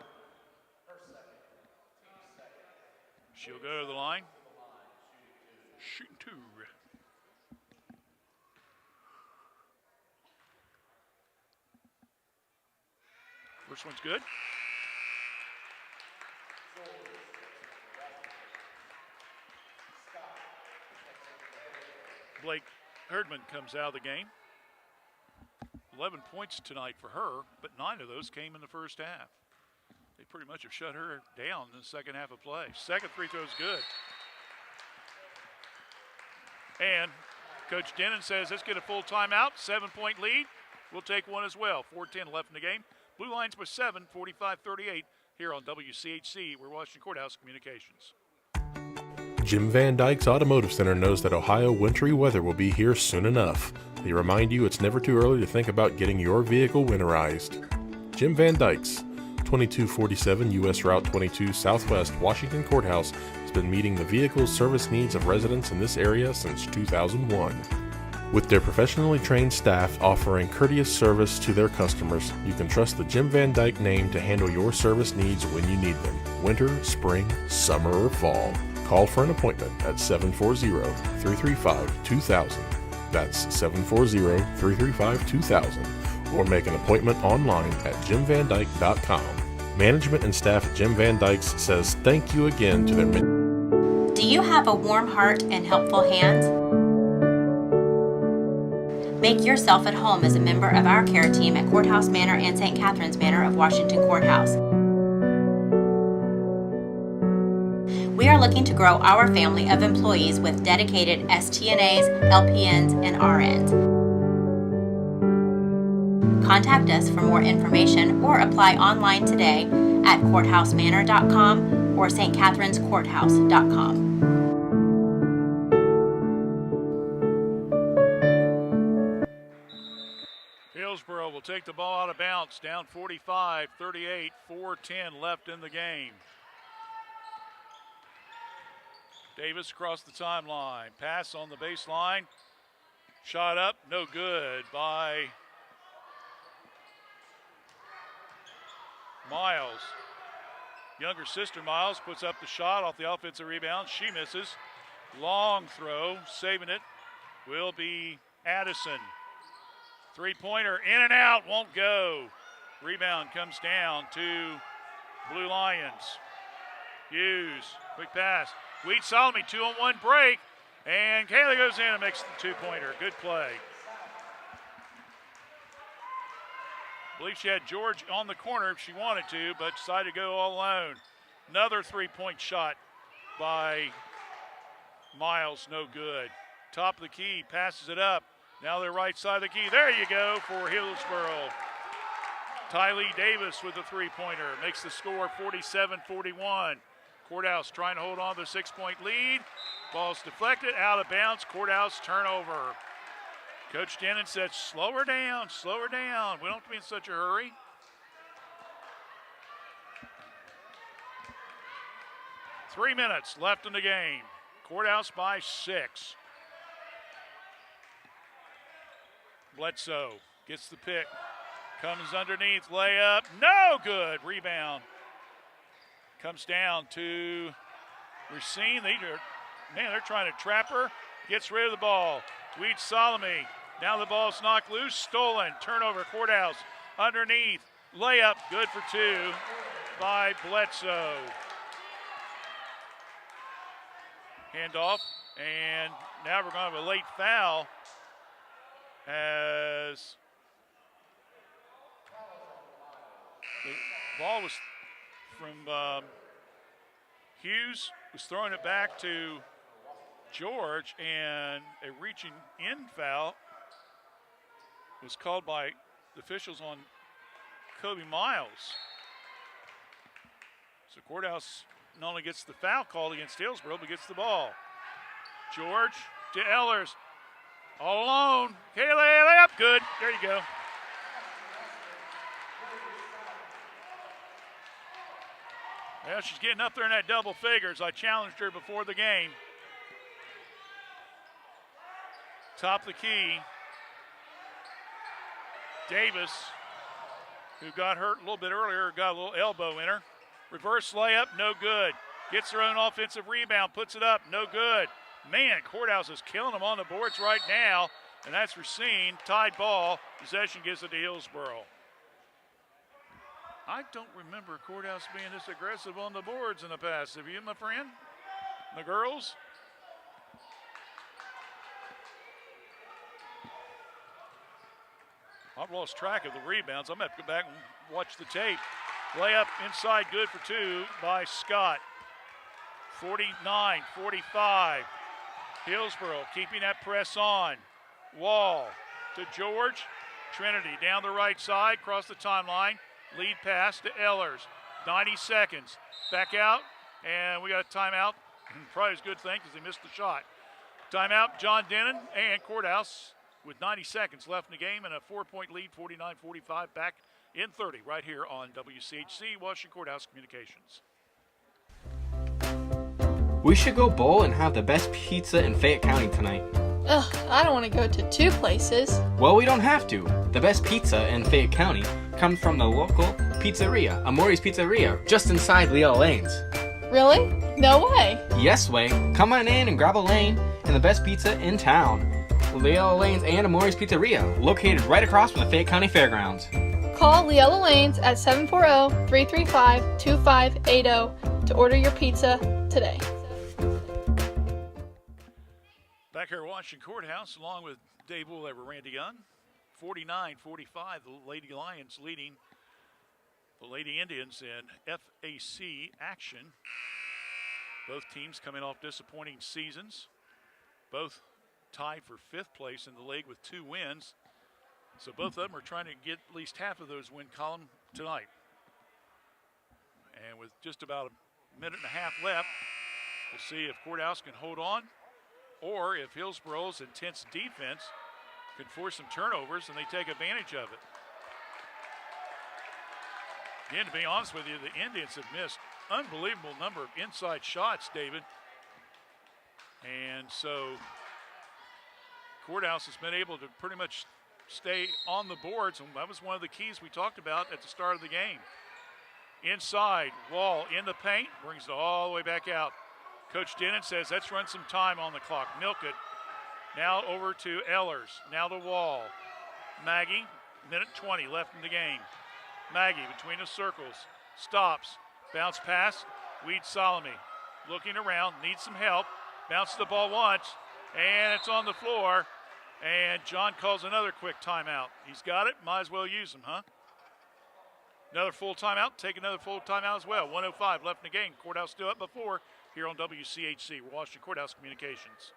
She'll go to the line. Shooting 2. First one's good. Blake Herdman comes out of the game. 11 points tonight for her, but 9 of those came in the first half. They pretty much have shut her down in the second half of play. Second free throw is good. And Coach Denon says, let's get a full timeout. 7-point lead. We'll take one as well. 4:10 left in the game. Blue Lions by 7, 45-38 here on WCHC. We're Washington Courthouse Communications. Jim Van Dyke's Automotive Center knows that Ohio wintry weather will be here soon enough. They remind you it's never too early to think about getting your vehicle winterized. Jim Van Dyke's, 2247 U.S. Route 22 Southwest Washington Courthouse, has been meeting the vehicle service needs of residents in this area since 2001. With their professionally trained staff offering courteous service to their customers, you can trust the Jim Van Dyke name to handle your service needs when you need them, winter, spring, summer, or fall. Call for an appointment at 740-335-2000. That's 740-335-2000. Or make an appointment online at jimvandyke.com. Management and staff at Jim Van Dyke's says thank you again to their... Do you have a warm heart and helpful hands? Make yourself at home as a member of our care team at Courthouse Manor and St. Catharines Manor of Washington Courthouse. We are looking to grow our family of employees with dedicated STNAs, LPNs, and RNs. Contact us for more information or apply online today at courthousemanor.com or stcatharinescourthouse.com. Hillsboro will take the ball out of bounds, down 45-38, 4:10 left in the game. Davis across the timeline, pass on the baseline, shot up, no good by Miles. Younger sister Miles puts up the shot off the offensive rebound. She misses. Long throw, saving it will be Addison. Three-pointer in and out, won't go. Rebound comes down to Blue Lions. Hughes, quick pass. Weed Solomon, 2-on-1 break, and Kayla goes in and makes the two-pointer. Good play. I believe she had George on the corner if she wanted to, but decided to go all alone. Another three-point shot by Miles, no good. Top of the key, passes it up. Now the right side of the key. There you go for Hillsboro. Tylee Davis with a three-pointer. Makes the score 47-41. Courthouse trying to hold on to the 6-point lead. Ball's deflected, out of bounds. Courthouse turnover. Coach Denon said, slow her down, slow her down. We don't have to be in such a hurry. Three minutes left in the game. Courthouse by 6. Bledsoe gets the pick. Comes underneath, layup, no good. Rebound. Comes down to Racine. They're trying to trap her. Gets rid of the ball. Weed Salome. Now the ball's knocked loose. Stolen. Turnover. Courthouse. Underneath. Layup. Good for 2 by Bledsoe. Handoff. And now we're going to have a late foul as the ball was from Hughes, was throwing it back to George, and a reaching in foul was called by the officials on Kobe Miles. So Courthouse not only gets the foul called against Hillsboro, but gets the ball. George to Ehlers. All alone. Kayla up. Good. There you go. Well, she's getting up there in that double figures. I challenged her before the game. Top of the key. Davis, who got hurt a little bit earlier, got a little elbow in her. Reverse layup, no good. Gets her own offensive rebound, puts it up, no good. Man, Courthouse is killing them on the boards right now, and that's Racine. Tied ball. Possession gives it to Hillsboro. I don't remember Courthouse being this aggressive on the boards in the past. Have you, my friend? The girls? I've lost track of the rebounds. I'm going to have to go back and watch the tape. Layup inside, good for 2 by Scott. 49-45. Hillsboro keeping that press on. Wall to George. Trinity down the right side, across the timeline. Lead pass to Ehlers. 90 seconds. Back out, and we got a timeout. Probably a good thing because they missed the shot. Timeout, John Denon and Courthouse with 90 seconds left in the game and a 4-point lead, 49-45, back in 30 right here on WCHC, Washington Courthouse Communications. We should go bowl and have the best pizza in Fayette County tonight. Ugh, I don't want to go to 2 places. Well, we don't have to. The best pizza in Fayette County comes from the local pizzeria, Amori's Pizzeria, just inside Leal Lanes. Really? No way. Yes way. Come on in and grab a lane and the best pizza in town. Leal Lanes and Amori's Pizzeria, located right across from the Fayette County Fairgrounds. Call Leella Lanes at 740-335-2580 to order your pizza today. Back here at Washington Courthouse, along with Dave Woollever, Randy Young. 49-45, the Lady Lions leading the Lady Indians in FAC action. Both teams coming off disappointing seasons. Both tied for 5th place in the league with 2 wins. So both of them are trying to get at least half of those win column tonight. And with just about a minute and a half left, we'll see if Courthouse can hold on or if Hillsboro's intense defense can force some turnovers and they take advantage of it. Again, to be honest with you, the Indians have missed unbelievable number of inside shots, David. And so Courthouse has been able to pretty much stay on the boards, and that was one of the keys we talked about at the start of the game. Inside, Wall in the paint, brings it all the way back out. Coach Denon says, let's run some time on the clock. Milk it. Now over to Ehlers. Now to Wall. Maggie, minute 20 left in the game. Maggie between the circles. Stops. Bounce pass. Weed Salome. Looking around. Needs some help. Bounces the ball once. And it's on the floor. And John calls another quick timeout. He's got it. Might as well use him, huh? Another full timeout. Take another full timeout as well. 1:05 left in the game. Courthouse still up before here on WCHC, Washington Courthouse Communications.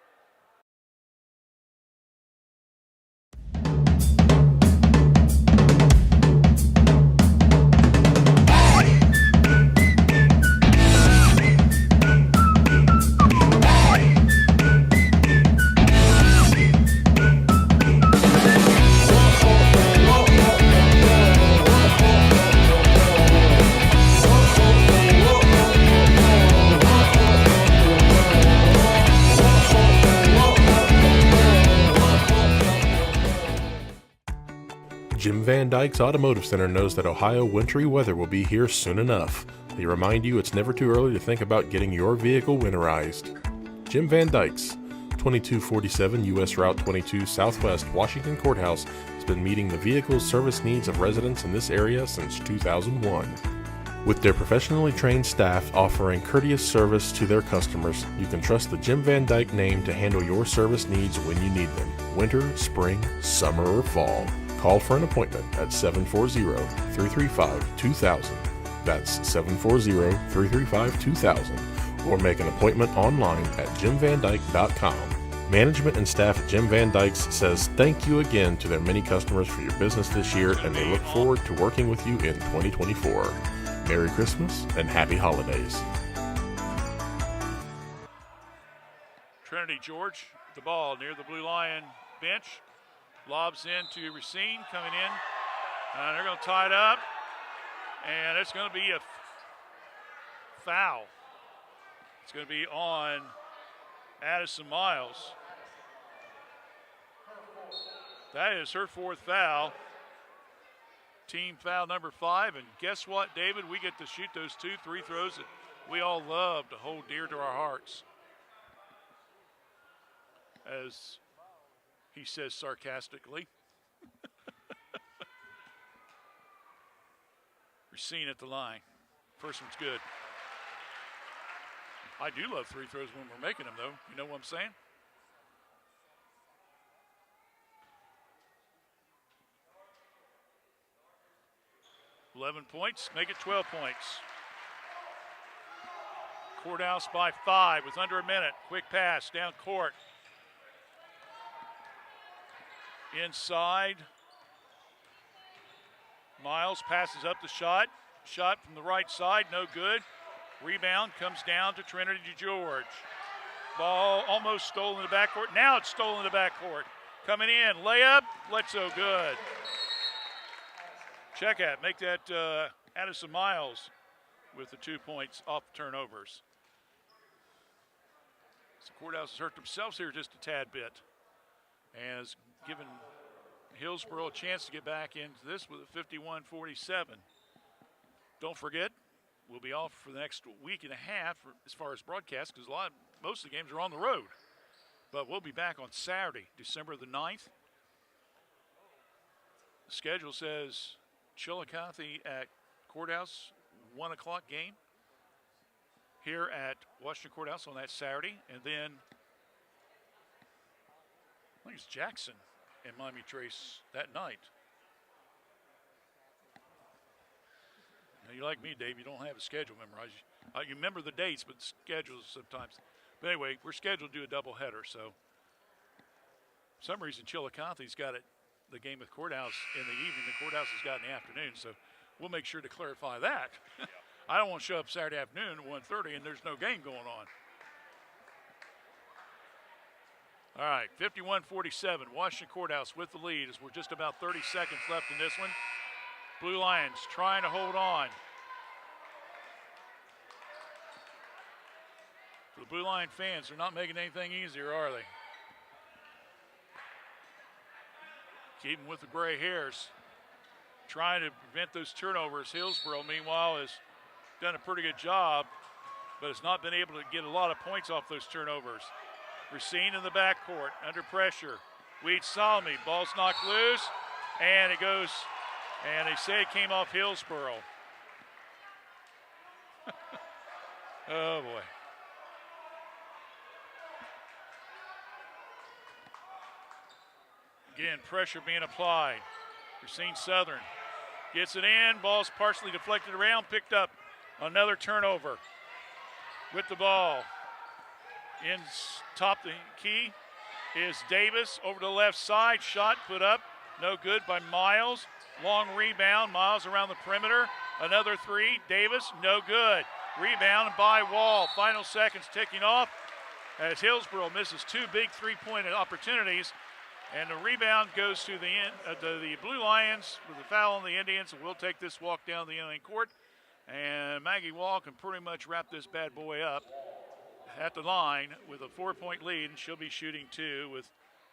Jim Van Dyke's Automotive Center knows that Ohio wintry weather will be here soon enough. They remind you it's never too early to think about getting your vehicle winterized. Jim Van Dyke's, 2247 U.S. Route 22 Southwest Washington Courthouse, has been meeting the vehicle service needs of residents in this area since 2001. With their professionally trained staff offering courteous service to their customers, you can trust the Jim Van Dyke name to handle your service needs when you need them, winter, spring, summer, or fall. Call for an appointment at 740-335-2000. That's 740-335-2000. Or make an appointment online at jimvandyke.com. Management and staff at Jim Van Dyke's says thank you again to their many customers for your business this year, and they look forward to working with you in 2024. Merry Christmas and Happy Holidays. Trinity George, the ball near the Blue Lion bench. Lobs in to Racine, coming in. They're going to tie it up, and it's going to be a foul. It's going to be on Addison Miles. That is her fourth foul. Team foul number 5. And guess what, David? We get to shoot those 2 free throws that we all love to hold dear to our hearts. As he says sarcastically. Racine at the line. First one's good. I do love free throws when we're making them, though. You know what I'm saying? $11 points, make it 12 points. Courthouse by 5 with under a minute. Quick pass down court. Inside. Miles passes up the shot. Shot from the right side, no good. Rebound comes down to Trinity George. Ball almost stolen in the backcourt. Now it's stolen in the backcourt. Coming in, layup, Bledsoe, good. Check out, make that Addison Miles with the 2 points off turnovers. So Courthouse has hurt themselves here just a tad bit, and has given Hillsboro a chance to get back into this with a 51-47. Don't forget, we'll be off for the next week and a half as far as broadcast, because most of the games are on the road. But we'll be back on Saturday, December the 9th. The schedule says Chillicothe at Courthouse, 1 o'clock game here at Washington Courthouse on that Saturday. And then I think it's Jackson and Miami Trace that night. Now, you like me, Dave, you don't have a schedule memorized. You remember the dates, but schedules sometimes. But anyway, we're scheduled to do a doubleheader, so for some reason Chillicothe's got the game with Courthouse in the evening. The Courthouse has got in the afternoon, so we'll make sure to clarify that. I don't want to show up Saturday afternoon at 1:30 and there's no game going on. All right, 51-47, Washington Courthouse with the lead as we're just about 30 seconds left in this one. Blue Lions trying to hold on. For the Blue Lion fans, they're not making anything easier, are they? Keeping with the gray hairs. Trying to prevent those turnovers. Hillsboro, meanwhile, has done a pretty good job, but has not been able to get a lot of points off those turnovers. Racine in the backcourt, under pressure. Weed Salome, ball's knocked loose, and it goes, and they say it came off Hillsboro. Oh, boy. Again, pressure being applied. Racine Southern gets it in, ball's partially deflected around, picked up. Another turnover with the ball. In top the key is Davis over to the left side. Shot put up, no good by Miles. Long rebound, Miles around the perimeter. Another three, Davis, no good. Rebound by Wall. Final seconds ticking off as Hillsboro misses 2 big three-point opportunities. And the rebound goes to the Blue Lions with a foul on the Indians. And we'll take this walk down the inland court. And Maggie Wall can pretty much wrap this bad boy up at the line with a 4-point lead, and she'll be shooting 2 with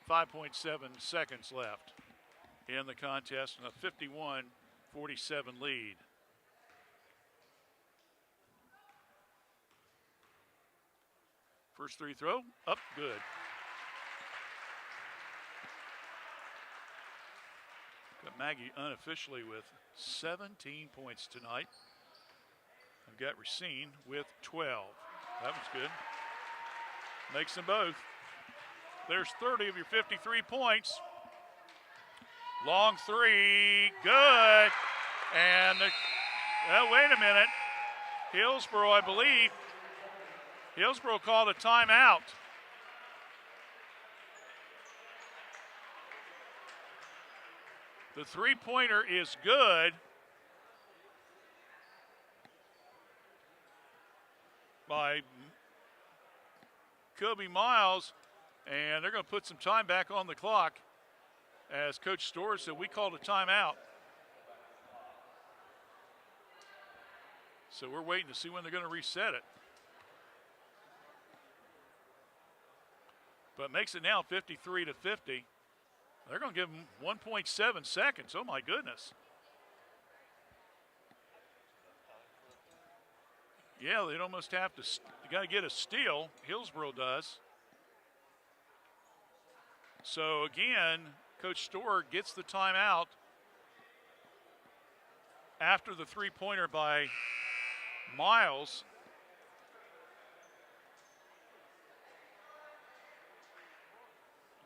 5.7 seconds left. in the contest and a 51-47 lead. First free throw, up, good. Got Maggie unofficially with 17 points tonight. I've got Racine with 12. That was good. Makes them both. There's 30 of your 53 points. Long three, good. And, wait a minute. Hillsboro, I believe. Hillsboro called a timeout. The three-pointer is good. By Kobe Miles, and they're going to put some time back on the clock. As Coach Storrs said, we called a timeout. So we're waiting to see when they're going to reset it. But makes it now 53-50. They're going to give them 1.7 seconds. Oh, my goodness. Yeah, they'd almost have to, you got to get a steal. Hillsboro does. So again, Coach Storr gets the timeout after the three-pointer by Miles.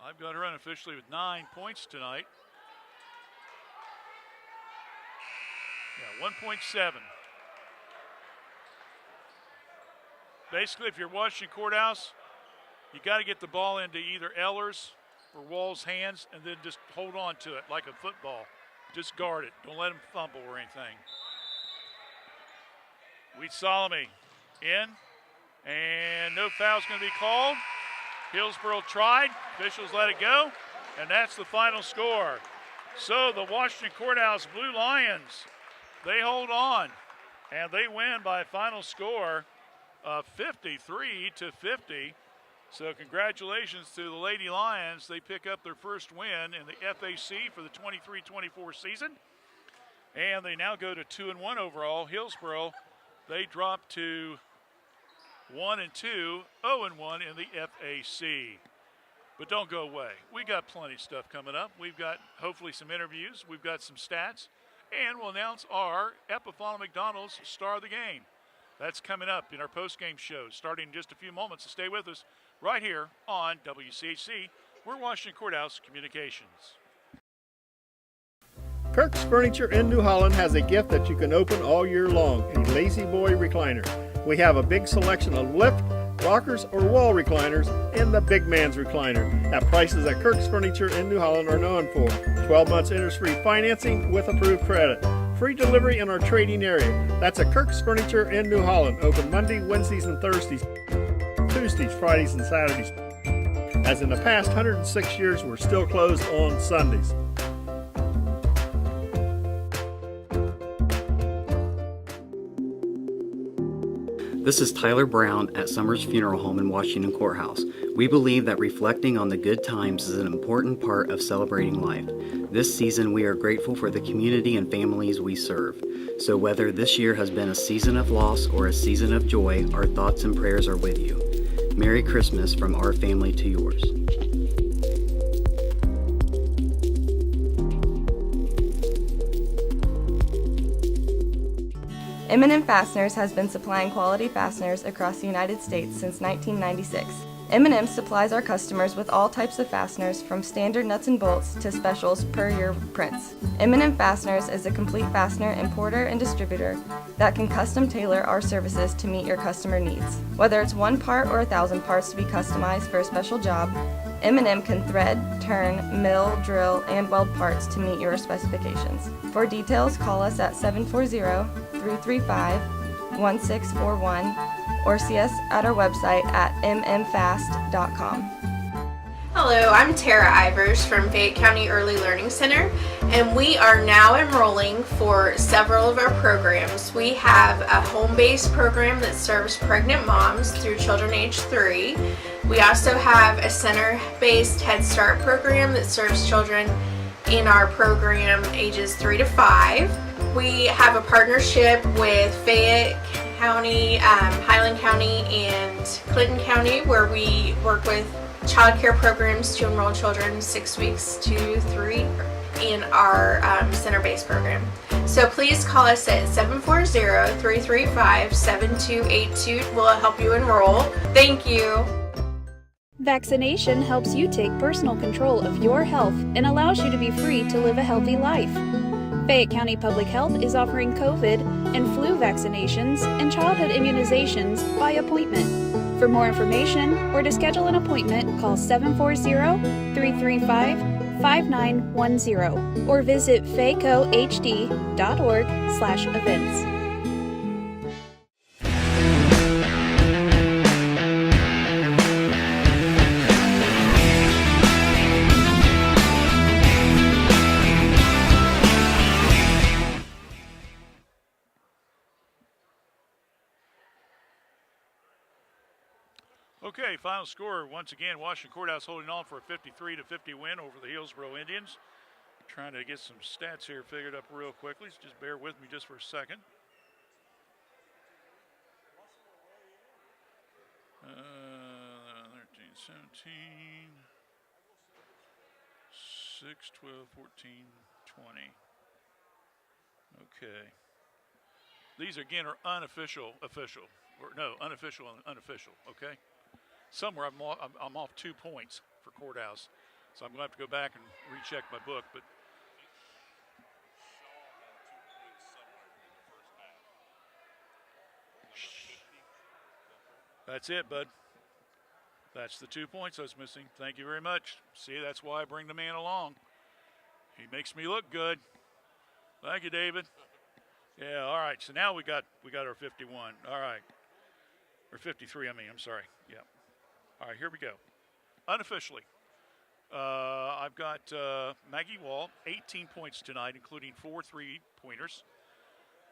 I've got her unofficially with 9 points tonight. Yeah, 1.7. Basically, if you're Washington Courthouse, you got to get the ball into either Eller's or Wall's hands and then just hold on to it like a football. Just guard it. Don't let him fumble or anything. Wheat Salome in, and no foul's going to be called. Hillsboro tried. Officials let it go, and that's the final score. So the Washington Courthouse Blue Lions, they hold on, and they win by a final score of 53-50. So congratulations to the Lady Lions. They pick up their first win in the FAC for the 23-24 season. And they now go to 2-1 overall. Hillsboro, they drop to 1-2, 0-1 in the FAC. But don't go away. We got plenty of stuff coming up. We've got hopefully some interviews. We've got some stats. And we'll announce our Epifana McDonald's Star of the Game. That's coming up in our post-game show, starting in just a few moments. So stay with us right here on WCHC. We're Washington Courthouse Communications. Kirk's Furniture in New Holland has a gift that you can open all year long, a Lazy Boy recliner. We have a big selection of lift, rockers, or wall recliners, and the big man's recliner at prices that Kirk's Furniture in New Holland are known for. 12 months interest-free financing with approved credit. Free delivery in our trading area. That's at Kirk's Furniture in New Holland. Open Monday, Wednesdays, and Thursdays. Tuesdays, Fridays, and Saturdays. As in the past 106 years, we're still closed on Sundays. This is Tyler Brown at Summers Funeral Home in Washington Courthouse. We believe that reflecting on the good times is an important part of celebrating life. This season, we are grateful for the community and families we serve. So whether this year has been a season of loss or a season of joy, our thoughts and prayers are with you. Merry Christmas from our family to yours. M&M Fasteners has been supplying quality fasteners across the United States since 1996. M&M supplies our customers with all types of fasteners, from standard nuts and bolts to specials per your prints. M&M Fasteners is a complete fastener importer and distributor that can custom tailor our services to meet your customer needs. Whether it's one part or 1,000 parts to be customized for a special job, M&M can thread, turn, mill, drill, and weld parts to meet your specifications. For details, call us at 740-335-1641 or see us at our website at mmfast.com. Hello, I'm Tara Ivers from Fayette County Early Learning Center, and we are now enrolling for several of our programs. We have a home-based program that serves pregnant moms through children age 3. We also have a center-based Head Start program that serves children in our program ages 3 to 5. We have a partnership with Fayette County, Highland County, and Clinton County, where we work with child care programs to enroll children 6 weeks to 3 in our center-based program. So please call us at 740-335-7282. We'll help you enroll. Thank you. Vaccination helps you take personal control of your health and allows you to be free to live a healthy life. Fayette County Public Health is offering COVID and flu vaccinations and childhood immunizations by appointment. For more information or to schedule an appointment, call 740-335-5910 or visit faycohd.org/events. Okay, final score. Once again, Washington Courthouse holding on for a 53-50 win over the Hillsboro Indians. Trying to get some stats here figured up real quickly. So just bear with me just for a second. 13, 17, 6, 12, 14, 20. Okay. These again are unofficial, unofficial and unofficial, okay? Somewhere I'm off 2 points for Courthouse. So I'm going to have to go back and recheck my book, but that's it, bud. That's the 2 points I was missing. Thank you very much. See, that's why I bring the man along. He makes me look good. Thank you, David. Yeah, all right. So now we got our 51. All right. Or 53, I'm sorry. Yeah. All right, here we go. Unofficially, I've got Maggie Wall, 18 points tonight, including 4 3-pointers.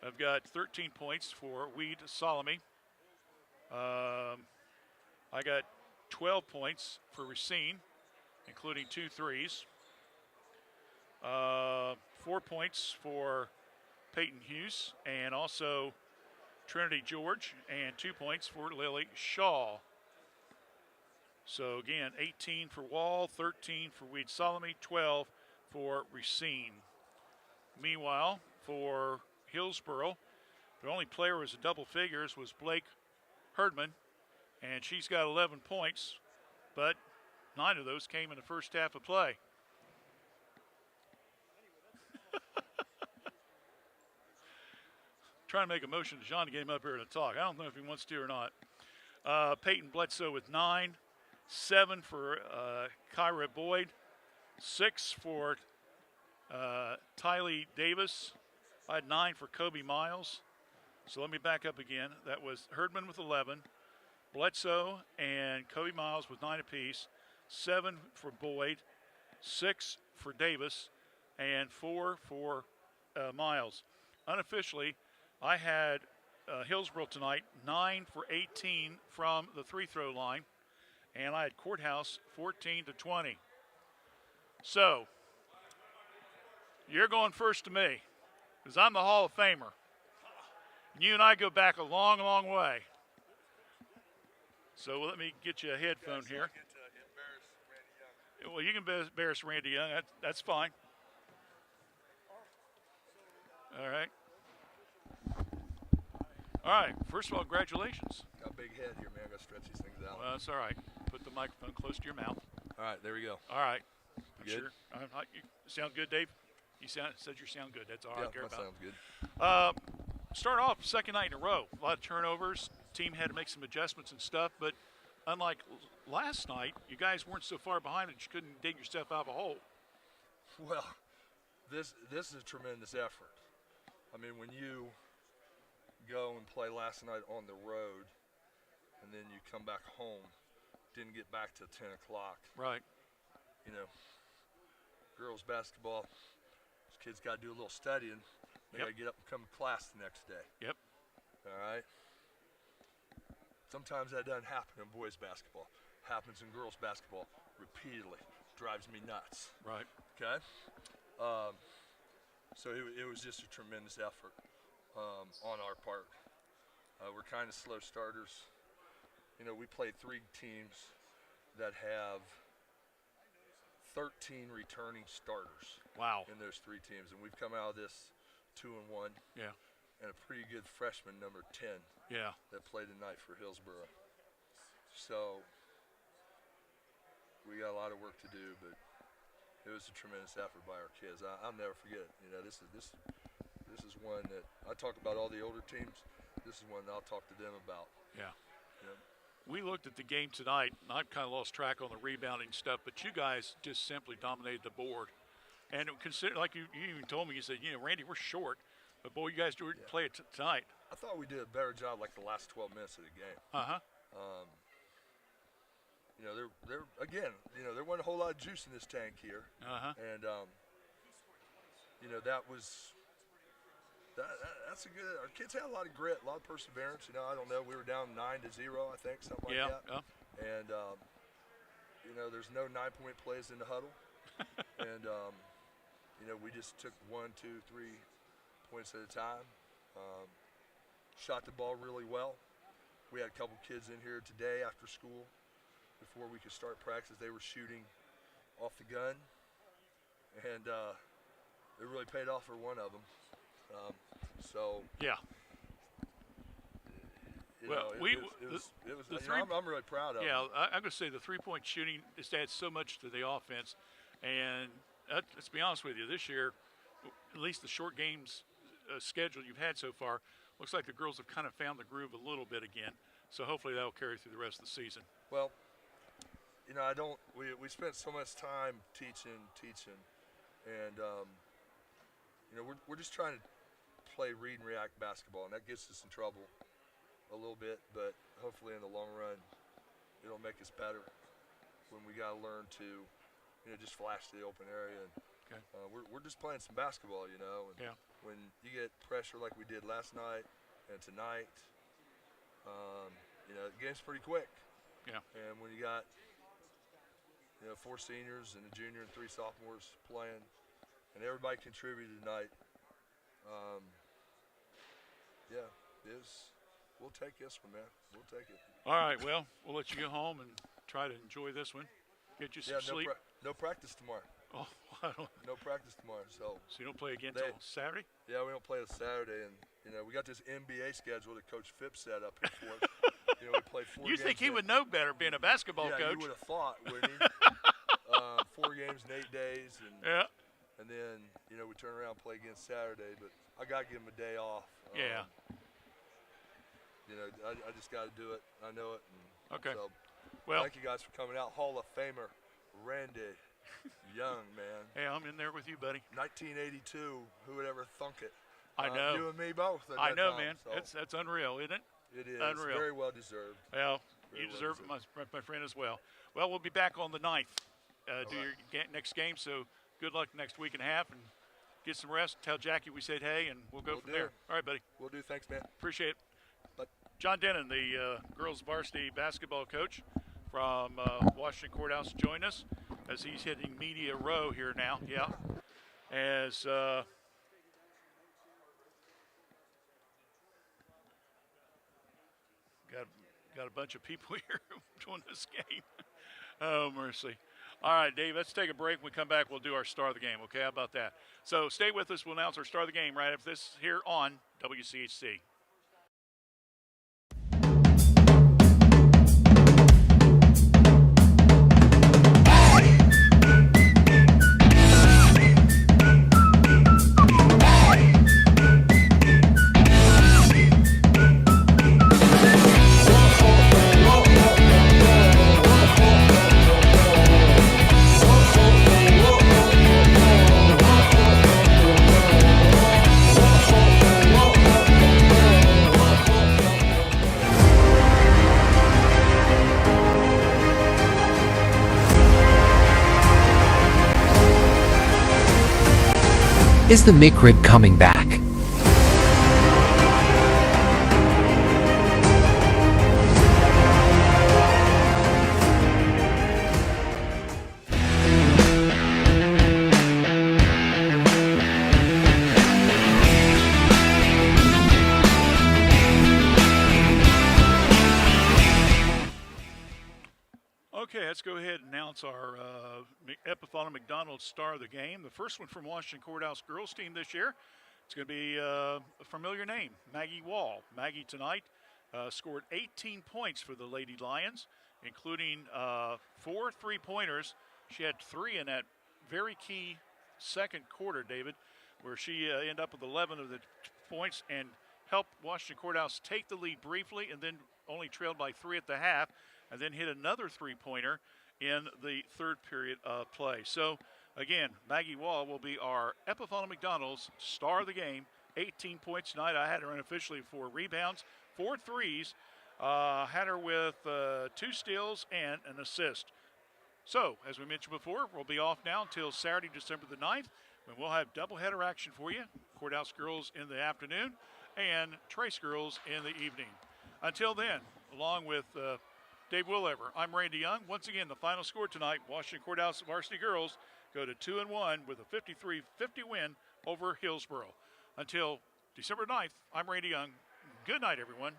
I've got 13 points for Weed Salome. I got 12 points for Racine, including 2 threes. 4 points for Peyton Hughes, and also Trinity George, and 2 points for Lily Shaw. So again, 18 for Wall, 13 for Weed Salome, 12 for Racine. Meanwhile, for Hillsboro, the only player who was in double figures was Blake Herdman, and she's got 11 points, but 9 of those came in the first half of play. Trying to make a motion to John to get him up here to talk. I don't know if he wants to or not. Peyton Bledsoe with 9, 7 for Kyra Boyd, 6 for Tylee Davis. I had 9 for Kobe Miles. So let me back up again. That was Herdman with 11, Bledsoe and Kobe Miles with 9 apiece, 7 for Boyd, 6 for Davis, and 4 for Miles. Unofficially, I had Hillsboro tonight, 9 for 18 from the free-throw line, and I had Courthouse 14 to 20. So, you're going first to me, because I'm the Hall of Famer. And you and I go back a long, long way. So let me get you a headphone here. Well, you can embarrass Randy Young. That's fine. All right. All right. First of all, congratulations. Got a big head here, man. I got to stretch these things out. Well, that's all right. Put the microphone close to your mouth. All right, there we go. All right. You good? Sure. You sound good, Dave? You said you sound good. That's all I care about. Sounds good. Start off second night in a row. A lot of turnovers. Team had to make some adjustments and stuff, but unlike last night, you guys weren't so far behind that you couldn't dig yourself out of a hole. Well, this is a tremendous effort. I mean, when you go and play last night on the road, and then you come back home, didn't get back till 10 o'clock. Right. You know, girls basketball, these kids got to do a little studying. They got to get up and come to class the next day. Yep. All right. Sometimes that doesn't happen in boys basketball. Happens in girls basketball repeatedly. Drives me nuts. Right. Okay. So it was just a tremendous effort on our part. We're kind of slow starters. You know, we played 3 teams that have 13 returning starters. Wow. In those 3 teams, and we've come out of this 2-1. Yeah. And a pretty good freshman, number 10. Yeah. That played tonight for Hillsboro. So we got a lot of work to do, but it was a tremendous effort by our kids. I'll never forget it. You know, this is one that I talk about all the older teams. This is one that I'll talk to them about. Yeah. Yep. We looked at the game tonight, and I've kind of lost track on the rebounding stuff, but you guys just simply dominated the board. And consider, like you even told me, you said, you know, Randy, we're short, but boy, you guys do play it tonight. I thought we did a better job like the last 12 minutes of the game. You know, there again, you know, there wasn't a whole lot of juice in this tank here. And you know, that's a good. Our kids had a lot of grit, a lot of perseverance. You know, I don't know, we were down 9-0, I think, something like that. Yeah. And you know, there's no 9-point plays in the huddle. And you know, we just took 1, 2, 3 points at a time. Shot the ball really well. We had a couple kids in here today after school before we could start practice. They were shooting off the gun, and it really paid off for one of them. So yeah. Well, I'm really proud of. Yeah, I'm going to say the 3-point shooting just adds so much to the offense, and let's be honest with you, this year, at least the short games schedule you've had so far, looks like the girls have kind of found the groove a little bit again. So hopefully that will carry through the rest of the season. Well, you know, we spent so much time teaching, and you know, we're just trying to play read and react basketball, and that gets us in trouble a little bit, but hopefully in the long run it'll make us better when we got to learn to, you know, just flash to the open area. And we're just playing some basketball, you know, and when you get pressure like we did last night and tonight, you know, the game's pretty quick. Yeah. And when you got, you know, 4 seniors and a junior and 3 sophomores playing, and everybody contributed tonight, yeah, we'll take this one, man. We'll take it. All right, well, we'll let you go home and try to enjoy this one. Get you some sleep. No practice tomorrow. Oh, I don't. No practice tomorrow. So you don't play again until Saturday? Yeah, we don't play until Saturday, and you know we got this NBA schedule that Coach Phipps set up here for us. You know, we play 4 games. You think he would know better being a basketball coach? Yeah, you would have thought, wouldn't he? 4 games in 8 days, and and then you know we turn around and play again Saturday. But I got to give him a day off. Yeah. You know, I just got to do it. I know it. And okay. So, well, thank you guys for coming out. Hall of Famer Randy Young, man. Hey, I'm in there with you, buddy. 1982. Who would ever thunk it? I know. You and me both. I know, time, man. So. That's unreal, isn't it? It is. Unreal. Very well deserved. Well, you deserve it, my friend, as well. Well, we'll be back on the 9th. Do your next game. So good luck next week and a half, and get some rest. Tell Jackie we said hey, and we'll go from there. All right, buddy. We'll do. Thanks, man. Appreciate it. But John Denon, the girls varsity basketball coach from Washington Courthouse, join us as he's hitting media row here now. Yeah, as got a bunch of people here doing this game. Oh, mercy. All right, Dave, let's take a break. When we come back, we'll do our star of the game, okay? How about that? So stay with us. We'll announce our star of the game right after this here on WCHC. Is the McRib coming back? Epiphala McDonald's star of the game. The first one from Washington Courthouse girls team this year. It's going to be a familiar name, Maggie Wall. Maggie tonight scored 18 points for the Lady Lions, including 4 3-pointers. She had 3 in that very key second quarter, David, where she ended up with 11 of the points and helped Washington Courthouse take the lead briefly and then only trailed by 3 at the half, and then hit another 3-pointer in the third period of play. So, again, Maggie Wall will be our Epiphala McDonald's star of the game. 18 points tonight. I had her unofficially 4 rebounds, 4 threes. Had her with 2 steals and an assist. So, as we mentioned before, we'll be off now until Saturday, December the 9th, when we'll have doubleheader action for you. Courthouse girls in the afternoon and Trace girls in the evening. Until then, along with Dave Willever, I'm Randy Young. Once again, the final score tonight, Washington Courthouse varsity girls go to 2-1 with a 53-50 win over Hillsboro. Until December 9th, I'm Randy Young. Good night, everyone.